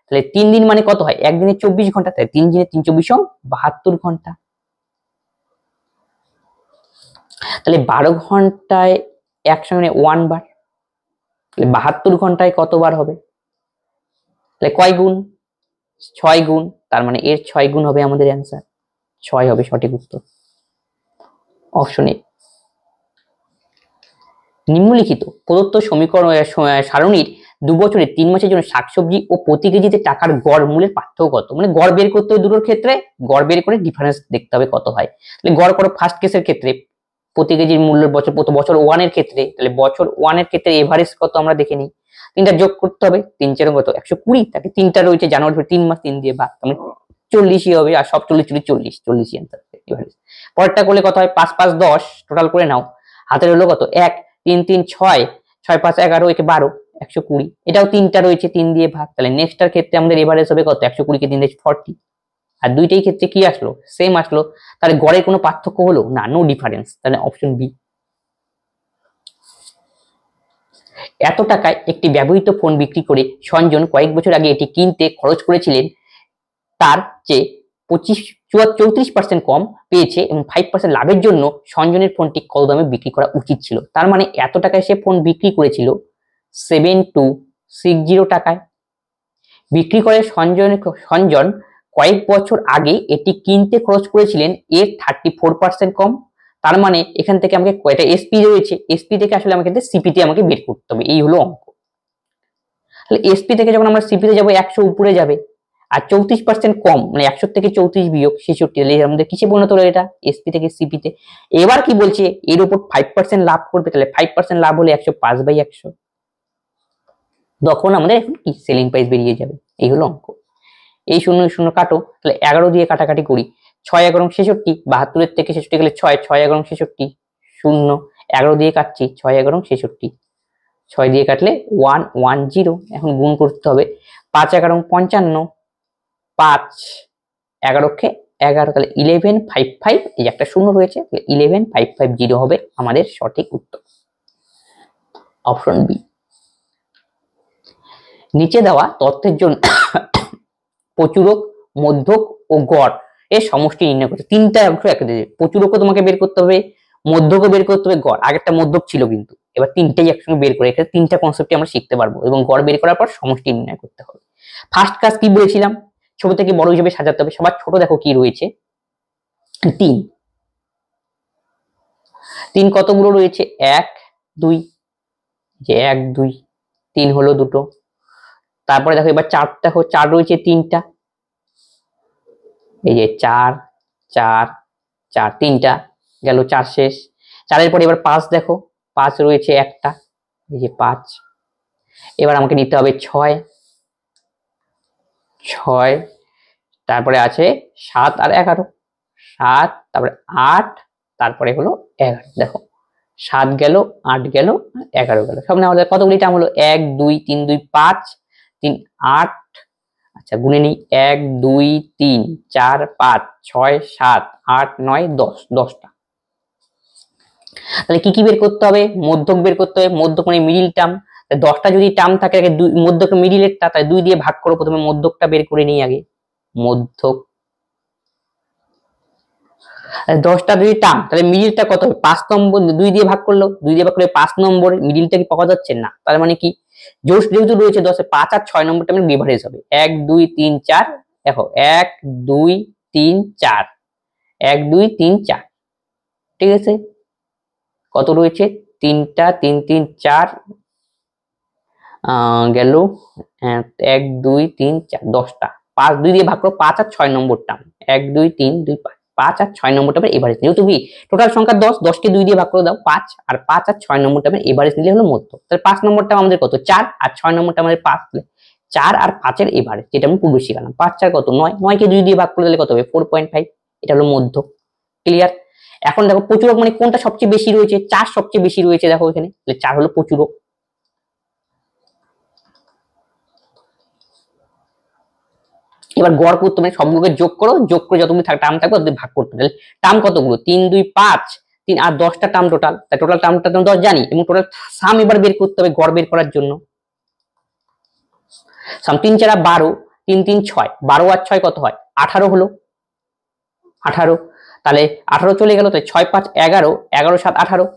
তাহলে 3 দিন মানে কত হয়, একদিনে 24 ঘন্টা, তাহলে 3 দিনে 3 24 72 ঘন্টা, তাহলে 12 ঘন্টায় একসঙ্গে 1 বার, তাহলে 72 ঘন্টায় কতবার হবে, তাহলে কয় গুণ, 6 গুণ, তার মানে এর 6 গুণ হবে আমাদের অ্যান্সার, 6 হবে সঠিক উত্তর, অপশন এ। নিম্নলিখিত প্রদত্ত সমীকরণ সারণীর 2 বছরে 3 মাসের জন্য শাকসবজি ও প্রতি কেজিতে টাকার গড় মূল্যের পার্থক্য কত, মানে গড় বের করতে হবে দুটোর ক্ষেত্রে, গড় বের করে ডিফারেন্স দেখতে হবে কত হয়। তাহলে গড় করো ফার্স্ট কেসের ক্ষেত্রে, প্রতি কেজির মূল্য বছর 1 এর ক্ষেত্রে, তাহলে বছর 1 এর ক্ষেত্রে এভারেজ কত আমরা দেখে নিই, 3টা যোগ করতে হবে, 3 4 কত 120, তাকে 3টা রয়েছে জানুয়ারি 3 মাস 3 দিয়ে ভাগ, মানে 40ই হবে, আর সব 40 40 অ্যান্সার এভারেজ। পরেরটা করলে কত হয়, 5 5 10, টোটাল করে নাও, হাতের হলো কত 1 3 3 6 6 5 11, একে 12, 120, এটাও 3টা রয়েছে 3 দিয়ে ভাগ, তাহলে নেক্সটটার ক্ষেত্রে আমাদের এভারেজ হবে কত, 120 কে 3 দিয়ে 40, আর দুইটাই ক্ষেত্রে কি আসলো, সেম আসলো, তাহলে গড়ের কোনো পার্থক্য হলো না, নো ডিফারেন্স, তাহলে অপশন বি এত টাকায় একটি ব্যবহৃত ফোন বিক্রি করে সঞ্জন কয়েক বছর আগে এটি কিনতে খরচ করেছিলেন তার চেয়ে 34% কম পেয়েছে এবং 5% লাভের জন্য সঞ্জনের ফোনটি কত দামে বিক্রি করা উচিত ছিল। তার মানে এত টাকায় সে ফোন বিক্রি করেছিল 7260 টাকায়। বিক্রি করে সঞ্জন কয়েক বছর আগে এটি কিনতে খরচ করেছিলেন এর 34% কম। তার মানে এখান থেকে আমাকে কয়টা এসপি রয়েছে, এসপি থেকে আসলে আমাকে সিপি তে আমাকে বের করতে হবে, এই হলো অঙ্ক। তাহলে এসপি থেকে যখন আমরা সিপি তে যাবো 100 উপরে যাবে, আর 34% কম মানে 100 থেকে 34 বিয়োগ 66, তাহলে আমাদের কিসে পরিণত হলো এটা, এসপি থেকে সিপি তে। এবার কি বলছে এর উপর 5% লাভ করবে, তাহলে 5% লাভ হলে 105/100, তখন আমাদের এখন কি সেলিং প্রাইস বেরিয়ে যাবে, এই হলো অঙ্ক। এই 0 0 কাটো, তাহলে 11 দিয়ে কাটাকাটি করি, 6 11 66, 72 থেকে 66 গেলে 6 6 11 66 0, 11 দিয়ে কাটছি 6 11 66, 6 দিয়ে কাটলে 110, এখন গুণ করতে হবে, 5 11 55, 5 11 কে 11, তাহলে 1155, এই একটা 0 রয়েছে, 11550 হবে আমাদের সঠিক উত্তর, অপশন বি। নিচে দেওয়া তথ্যের জন্য প্রচুরক, মধ্যক ও গড় এর সমষ্টি নির্ণয় করতে, তিনটা অংশ একসাথে, প্রচুরকও তোমাকে বের করতে হবে, মধ্যকও বের করতে হবে, গড়, আগেরটা মধ্যক ছিল কিন্তু, এবার তিনটাই একসঙ্গে বের করে, এখানে তিনটা কনসেপ্টই আমরা শিখতে পারবো এবং গড় বের করার পর সমষ্টি নির্ণয় করতে হবে। ফার্স্ট কাজ কি বলেছিলাম, ছোট থেকে বড় হিসেবে সাজাতে হবে, সবার ছোট দেখো কি রয়েছে 3, 3 কতগুলো রয়েছে 1 2, যে 1 2, 3 হলো দুটো, তারপরে দেখো এবার 4 দেখো 4 রয়েছে 3টা, এই যে 4 4 4, 3টা গেল, 4 শেষ। 4 এর পরে এবার 5 দেখো, 5 রয়েছে একটা, এই যে 5, এবার আমাকে নিতে হবে 6 6, তারপরে আছে 7 আর 11, 7 তারপরে 8, তারপরে হলো 11, দেখো 7 গেল 8 গেল 11 গেল, সব আমাদের কতগুলি টার্ম হলো 1 2 3 2 5 3 8, আচ্ছা গুনে নিই 1 2 3 4 5 6 7 8 9 10, 10টা। তাহলে কি কি বের করতে হবে, মধ্যক বের করতে হবে, মধ্যক মানে মিডিল টার্ম, 10টা যদি টার্ম থাকে মধ্যক মিডিলেরটা, তাই 2 দিয়ে ভাগ করো, প্রথমে মধ্যকটা বের করে নিই আগে, মধ্যক 10টা যদি টার্ম, তাহলে মিডিলটা কত হবে 5 নম্বর, 2 দিয়ে ভাগ করলো, 2 দিয়ে ভাগ করলে 5 নম্বর, মিডিলটা কি পাওয়া যাচ্ছে না, তার মানে কি জোশ যেহেতু রয়েছে 10 এ 5 আর 6 নম্বরটা মানে এভারেজ হবে, 1 2 3 4, দেখো 1 2 3 4, 1 2 3 4, ঠিক আছে, কত রয়েছে 3টা, 3 3 4 গেল, 1 2 3 4 10টা, 5 2 দিয়ে ভাগ করো, 5 আর 6 নম্বর টার্ম, 1 2 3 2 5, 5 আর 6 নম্বরটা এভারেজ, যেহেতু কি টোটাল সংখ্যা 10, 10 কে 2 দিয়ে ভাগ করে দাও 5, আর 5 আর 6 নম্বরটা এভারেজ নিলে হলো মধ্য, তাহলে 5 নম্বরটা আমাদের কত 4, আর 6 নম্বরটা আমাদের 5, 4 আর 5 এর এভারেজ, যেটা আমি পূর্বে শিখালাম, 5 4 কত 9, 9 কে 2 দিয়ে ভাগ করে দিলে কত হবে 4.5, এটা হলো মধ্য, ক্লিয়ার। এখন দেখো প্রচুরক মানে কোনটা সবচেয়ে বেশি রয়েছে, 4 সবচেয়ে বেশি রয়েছে, দেখো এখানে, তাহলে 4 হলো প্রচুরক। এবার গড় করতে মানে সবগুলোকে যোগ করো, যোগ করে যতগুলো টার্ম থাকবে ওদের ভাগ করতে, তাহলে টার্ম কতগুলো 3 2 5 3 আর 10টা টার্ম টোটাল, তাই টোটাল টার্মটা তো 10 জানি, এবং টোটাল সাম এবার বের করতে হবে গড় বের করার জন্য, সাম 3 4 12, 3 3 6, 12 আর 6 কত হয় 18 হলো, 18, তাহলে 18 চলে গেল, তাই 6 5 11, 11 7 18,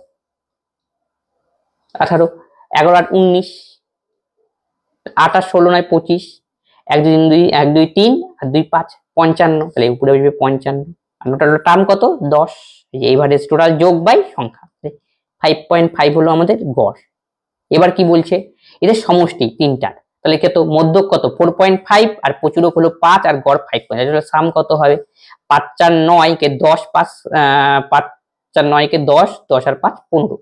18, 11 8 19, 8 আর 16 9 25, 1 2 3 2 1 2 3 আর 2 5 55, তাহলে উপরে আসবে 55, আর টোটাল টার্ম কত 10, এই যে এভারেজ টোটাল যোগ বাই সংখ্যা, 5.5 হলো আমাদের গড়। এবার কি বলছে এদের সমষ্টি তিনটার, তাহলে কত মধ্যক কত 4.5, আর প্রচুরক হলো 5, আর গড় 5.5, সাম কত হবে 5 4 9 কে 10 5 5 4 9 কে 10, 10 আর 5 15,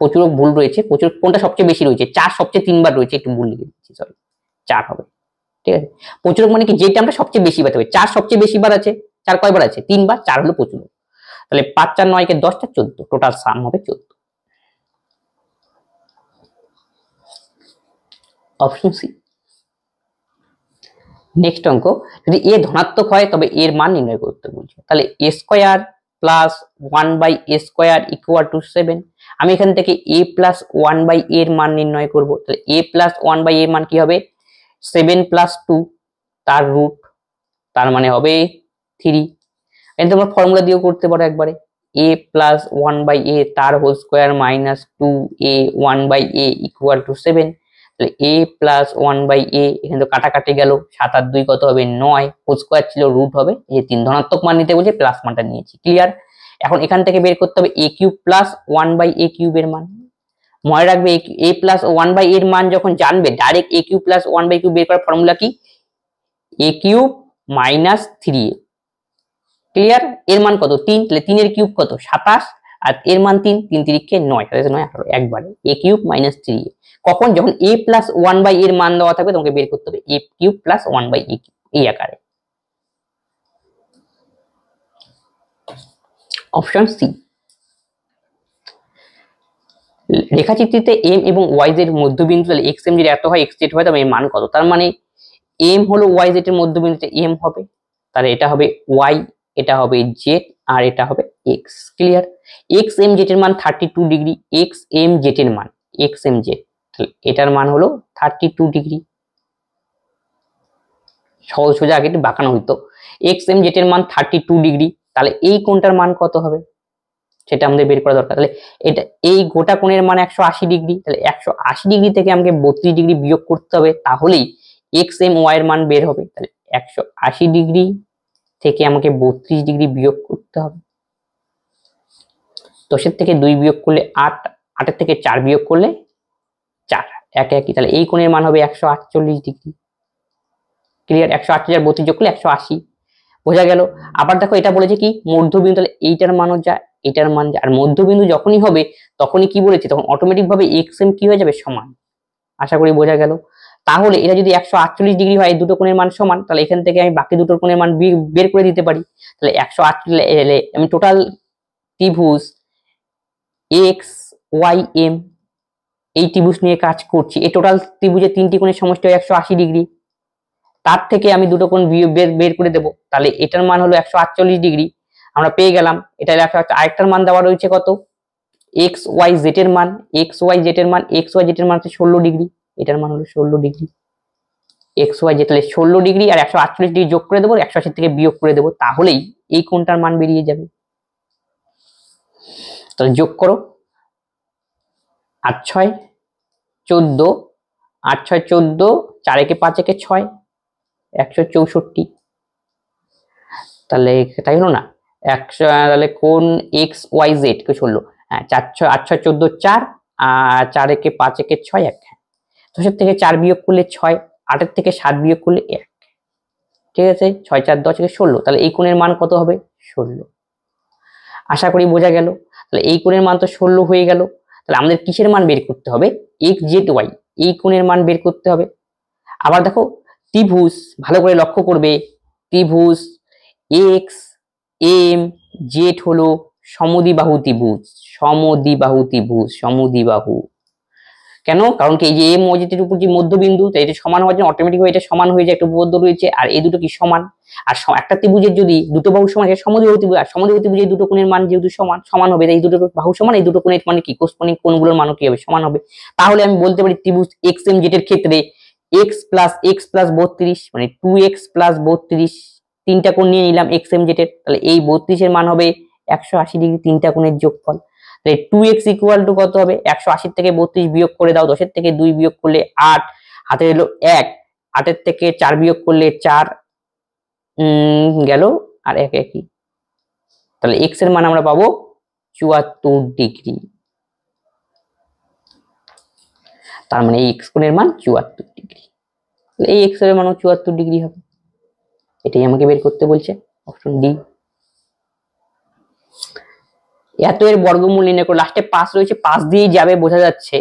প্রচুরক ভুল রয়েছে, প্রচুর কোনটা সবচেয়ে বেশি রয়েছে 4 সবচেয়ে 3 বার রয়েছে, একটু ভুল লিখে দিচ্ছি, সরি 4 হবে, ঠিক আছে। প্রচুরক মানে কি যেটা আমরা সবচেয়ে বেশি বার হবে, 4 সবচেয়ে বেশি বার আছে, 4 কয়বার আছে 3 বার, 4 হলো প্রচুরক, তাহলে 5 4 9 কে 10 টা 14, টোটাল সাম হবে 14, অপশন সি। নেক্সট অঙ্ক, যদি এ ধনাত্মক হয় তবে এর মান নির্ণয় করতে বলছে, তাহলে a square plus 1/a² equal to 7। আমি এখান থেকে a প্লাস 1/a এর মান নির্ণয় করব। তাহলে a প্লাস 1/a এর মান কি হবে? 7 প্লাস 2 তার রুট, তার মানে হবে 3। এটা তোমরা ফর্মুলা দিয়েও করতে পারো একবারে, a প্লাস 1/a তার whole square minus 2a 1/a equal to 7। তাহলে a প্লাস 1/a এখানে তো কাটাকাটি গেল, 7 আর 2 কত হবে? 9, হোল স্কোয়ার ছিল রুট হবে, এই 3 ধনাত্মক মান নিতে বলছে, প্লাস মানটা নিয়েছি। ক্লিয়ার? এখন এখান থেকে বের করতে হবে a কিউব প্লাস 1/a³ এর মান। মনে রাখবে a প্লাস 1/a এর মান যখন জানবে, direct a cube plus 1/a³ বের করার ফর্মুলা কি? a cube minus 3a। Clear? এর মান কত? 3, তাহলে 3 এর কিউব কত? 27, আর এর মান 3, 3 তিরিখে 9, তাহলে 9 18 একবারে a কিউব মাইনাস 3a। কখন? যখন a প্লাস 1/a এর মান দেওয়া থাকবে তোমাকে বের করতে হবে a কিউব প্লাস 1/a এই আকারে। Option C. রেখাচিত্রতে m এবং yz এর মধ্যবিন্দু, তাহলে xm যদি এত হয় xz হয় তবে এর মান কত? তার মানে m হলো yz এর মধ্যবিন্দুতে m হবে, তাহলে এটা হবে y, এটা হবে z, আর এটা হবে x। ক্লিয়ার? xmz এর মান 32 ডিগ্রি, xmz এর মান xmz, তাহলে এটার মান হলো 32 ডিগ্রি। সহজ সোজা আগে একটু বাঁকানো হইতো। xmz এর মান 32 ডিগ্রি, তাহলে এই কোণটার মান কত হবে সেটা আমাদের বের করা দরকার। তাহলে এটা এই গোটা কোণের মান 180 ডিগ্রি, তাহলে 180 ডিগ্রি থেকে আমাকে 32 ডিগ্রি বিয়োগ করতে হবে, তাহলেই xmy এর মান বের হবে। তাহলে 180 ডিগ্রি থেকে আমাকে 32 ডিগ্রি বিয়োগ করতে হবে। 10 থেকে 2 বিয়োগ করলে 8, 8 থেকে 4 বিয়োগ করলে 4, একই। তাহলে এই কোণের মান হবে 148 ডিগ্রি। ক্লিয়ার? 180 আর 32 যোগ করলে 180, বোঝা গেল? আবার দেখো এটা বলেছে কি মধ্যবিন্দু, তাহলে এইটার মানও যা, এটার মান যা, আর মধ্যবিন্দু যখনই হবে তখনই কি বলেছে, তখন অটোমেটিক ভাবে xm কি হয়ে যাবে? সমান। আশা করি বোঝা গেল। তাহলে এটা যদি 148 ডিগ্রি হয়, দুটো কোণের মান সমান, তাহলে এখান থেকে আমি বাকি দুটো কোণের মান বের করে দিতে পারি। তাহলে 148 আমি টোটাল ত্রিভুজ XYM এই ত্রিভুজ নিয়ে কাজ করছি। এই টোটাল ত্রিভুজের 3টি কোণের সমষ্টি হয় 180 ডিগ্রি, তার থেকে আমি দুটো কোণ বের করে দেব। তাহলে এটার মান হলো 148 ডিগ্রি, আমরা পেয়ে গেলাম। এটা আরেকটার মান দেওয়া রয়েছে কত? XYZ এর মান, XYZ এর মান, XYZ এর মান হচ্ছে 16 ডিগ্রি, এটার মান হলো 16 ডিগ্রি। XYZ তাহলে 16 ডিগ্রি আর 148 ডিগ্রি যোগ করে দেবো, 180 থেকে বিয়োগ করে দেবো, তাহলেই এই কোণটার মান বেরিয়ে যাবে। তাহলে যোগ করো, 8 6 14, 8 6 14, 4 একে 5 একে 6, 164। তাহলে তাই হলো না? 100, তাহলে কোণ XYZ কে 16, হ্যাঁ 4 6 8 6 14 4, আর 4 একে 5 একে 6 1, 10 থেকে 4 বিয়োগ করলে 6, 8 এর থেকে 7 বিয়োগ করলে 1, ঠিক আছে? 6 4 10 থেকে 16, তাহলে এই কোণের মান কত হবে? 16। আশা করি বোঝা গেল। তাহলে এই কোণের মান তো 16 হয়ে গেল। তাহলে আমাদের কিসের মান বের করতে হবে? XZY এই কোণের মান বের করতে হবে। আবার দেখো ত্রিভুজ ভালো করে লক্ষ্য করবে, ত্রিভুজ XMZ হলো সমদ্বিবাহু ত্রিভুজ, সমদ্বিবাহু ত্রিভুজ, সমদ্বিবাহু। কেন? কারণ কি এই যে m ও z এর উপর যে মধ্যবিন্দু, তাই এটা সমান হওয়ার জন্য অটোমেটিক এটা সমান হয়ে যায়, একটা উপপাদ্য রয়েছে। আর এই দুটো কি সমান, আর একটা ত্রিভুজের যদি দুটো বাহু সমান, এটা সমদ্বিবাহু ত্রিভুজ, আর সমদ্বিবাহু ত্রিভুজের দুটো কোণের মান যেহেতু সমান সমান হবে, তাই এই দুটো বাহু সমান, এই দুটো কোণের মানে কি কোণের কোণগুলোর মানও কি হবে? সমান হবে। তাহলে আমি বলতে পারি ত্রিভুজ XMZ এর ক্ষেত্রে x প্লাস 32 মানে 2x প্লাস 32, তিনটা কোণ নিয়ে নিলাম XMZ এর, তাহলে এই 32 এর মান হবে 180 ডিগ্রি, তিনটা কোণের যোগফল। 2x ইকুয়াল টু কত হবে? 180 থেকে 32 বিয়োগ করে দাও, 10 এর থেকে 2 বিয়োগ করলে 8, হাতে এলো 1, 8 এর থেকে 4 বিয়োগ করলে 4 গেল, আর 1 একই। তাহলে x এর মান আমরা পাবো 74 ডিগ্রি। তার মানে এই x কোণের মান 74 ডিগ্রি, তাহলে এই x এর মান 74 ডিগ্রি হবে। এটাই আমাকে বের করতে বলছে, অপশন ডি। এত এর বর্গমূল নির্ণয় করে লাস্টে 5 রয়েছে, 5 দিয়েই যাবে বোঝা যাচ্ছে।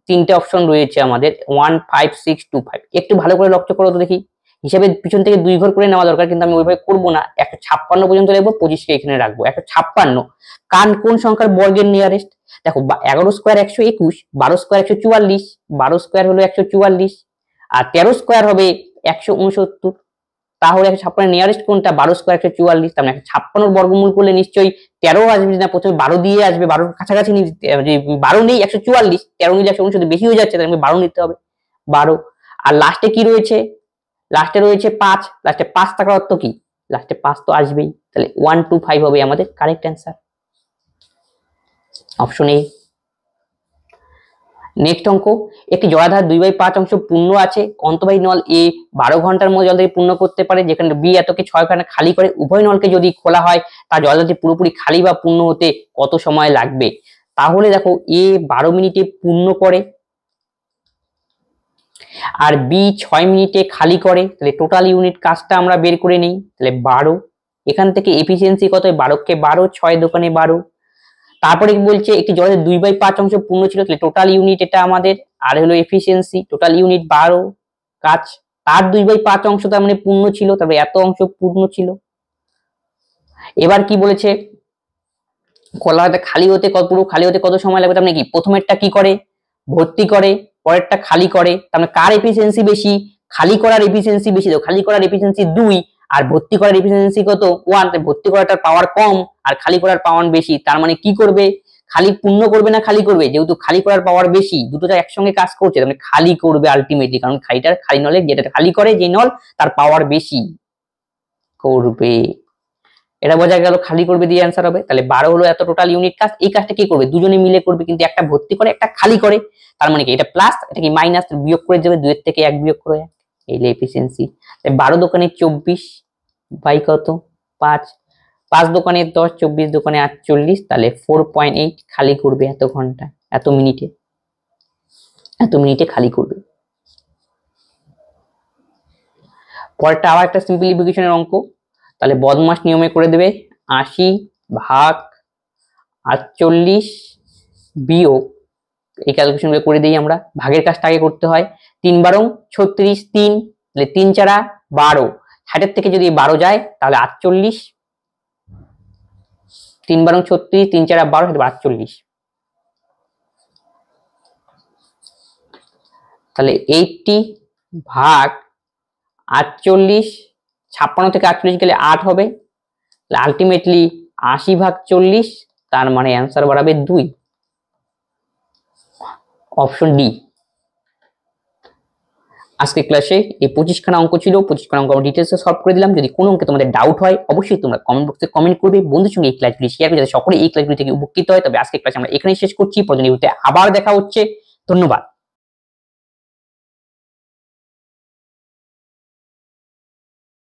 তিনটে অপশন রয়েছে আমাদের 1 5 6 2 5। একটু ভালো করে লক্ষ্য করো তো দেখি, হিসাবে পিছন থেকে 2 ঘর করে নেওয়া দরকার, কিন্তু আমি ওইভাবে করব না। 156 পর্যন্ত লিখবো, 25 কে এখানে রাখবো। 156 কোন সংখ্যার বর্গের নিয়ারেস্ট? দেখো 11 স্কয়ার 121, 12 স্কয়ার 144, 12 স্কয়ার হলো 144, আর 13 স্কয়ার হবে 169। তাহলে 156 নিয়ারেস্ট কোনটা? 12 স্কোয়ার 144, তার মানে 156 বর্গমূল করলে নিশ্চয়ই 13 আসবে না, প্রথমে 12 দিয়ে আসবে, 12 কাছাকাছি নিতে, 12 নেই 144, 13 নিলে 159 বেশি হয়ে যাচ্ছে, তাহলে 12 নিতে হবে, 12। আর লাস্টে কি রয়েছে? লাস্টে রয়েছে 5, লাস্টে 5 থাকার অর্থ কি? লাস্টে 5 তো আসবেই, তাহলে 125 হবে আমাদের correct answer, option A. Next অঙ্ক, একটি জলাধার 2/5 অংশ পূর্ণ আছে, অন্তর্বাহী নল এ 12 ঘন্টার মধ্যে জলধারী পূর্ণ করতে পারে, যেখানে বি এতকে 6 ঘন্টা খালি করে। উভয় নলকে যদি খোলা হয় তা জলধারী পুরোপুরি খালি বা পূর্ণ হতে কত সময় লাগবে? তাহলে দেখো এ 12 মিনিটে পূর্ণ করে আর বি 6 মিনিটে খালি করে, তাহলে টোটাল ইউনিট কাজটা আমরা বের করে নেই, তাহলে 12। এখান থেকে এফিসিয়েন্সি কত? 12 কে 12, 6 দোকানে 12। তারপরে কি বলছে? একটি জলের 2/5 অংশ পূর্ণ ছিল, তাহলে টোটাল ইউনিট এটা আমাদের, আর হলো এফিসিয়েন্সি, টোটাল ইউনিট 12 কাজ, তার 2/5 অংশ তার মানে পূর্ণ ছিল, তবে এত অংশ পূর্ণ ছিল। এবার কি বলেছে? খালি হতে পুরো খালি হতে কত সময় লাগবে? তার মানে কি প্রথমেরটা কি করে? ভর্তি করে, পরেরটা খালি করে, তার মানে কার এফিসিয়েন্সি বেশি? খালি করার এফিসিয়েন্সি বেশি, তো খালি করার এফিসিয়েন্সি 2 আর ভর্তি করার এফিসিয়েন্সি কত? 1, তাই ভর্তি করাটার পাওয়ার কম আর খালি করার পাওয়ার বেশি, তার মানে কি করবে? খালি পূর্ণ করবে না খালি করবে? যেহেতু খালি করার পাওয়ার বেশি, দুটোটা একসঙ্গে কাজ করছে, তার মানে খালি করবে আলটিমেটলি, কারণ খালি নলে যেটা খালি করে যে নল তার পাওয়ার বেশি করবে। এটা বোঝা গেল, খালি করবে দিয়ে অ্যান্সার হবে। তাহলে 12 হলো এত টোটাল ইউনিট কাজ, এই কাজটা কি করবে? দুজনে মিলে করবে, কিন্তু একটা ভর্তি করে একটা খালি করে, তার মানে কি এটা প্লাস, এটা কি মাইনাস, বিয়োগ করে যাবে, 2 এর থেকে 1 বিয়োগ করে 1, এই এফিসিয়েন্সি। 12 দোকানে 24 বাই কত? 5, 5 দোকানে 10, 24 দোকানে 48, তাহলে 4.8 খালি করবে এত ঘন্টা, এত মিনিটে খালি করবে। পরেরটা আবার একটা সিম্পলিফিকেশনের অঙ্ক, তাহলে বদমাস নিয়মে করে দেবে। 80 ভাগ 48 বিয়োগ, এই ক্যালকুলেশন করে দিই আমরা, ভাগের কাজটা আগে করতে হয়। 3 বারং 36, 3, তাহলে 3 4 12, 60 থেকে যদি 12 যায় তাহলে 48, 3 বারং 36, 3 4 12, 48, তাহলে 80 ভাগ 48, 56 থেকে 48 গেলে 8 হবে, আলটিমেটলি 80 ভাগ 40, তার মানে অ্যান্সার বাড়াবে 2, অপশন ডি। আজকে ক্লাসে এই 25খানা অঙ্ক ছিল, 25খানা অঙ্ক ডিটেলসে সলভ করে দিলাম। যদি কোনো অঙ্কে তোমাদের ডাউট হয় অবশ্যই তোমরা কমেন্ট বক্সে কমেন্ট করবে, বন্ধুর সঙ্গে এই ক্লাসগুলি শেয়ার করে যাতে সকলে এই ক্লাসগুলি থেকে উপকৃত হয়। তবে আজকে ক্লাস আমরা এখানেই শেষ করছি, পরবর্তী ভিডিওতে আবার দেখা হচ্ছে, ধন্যবাদ।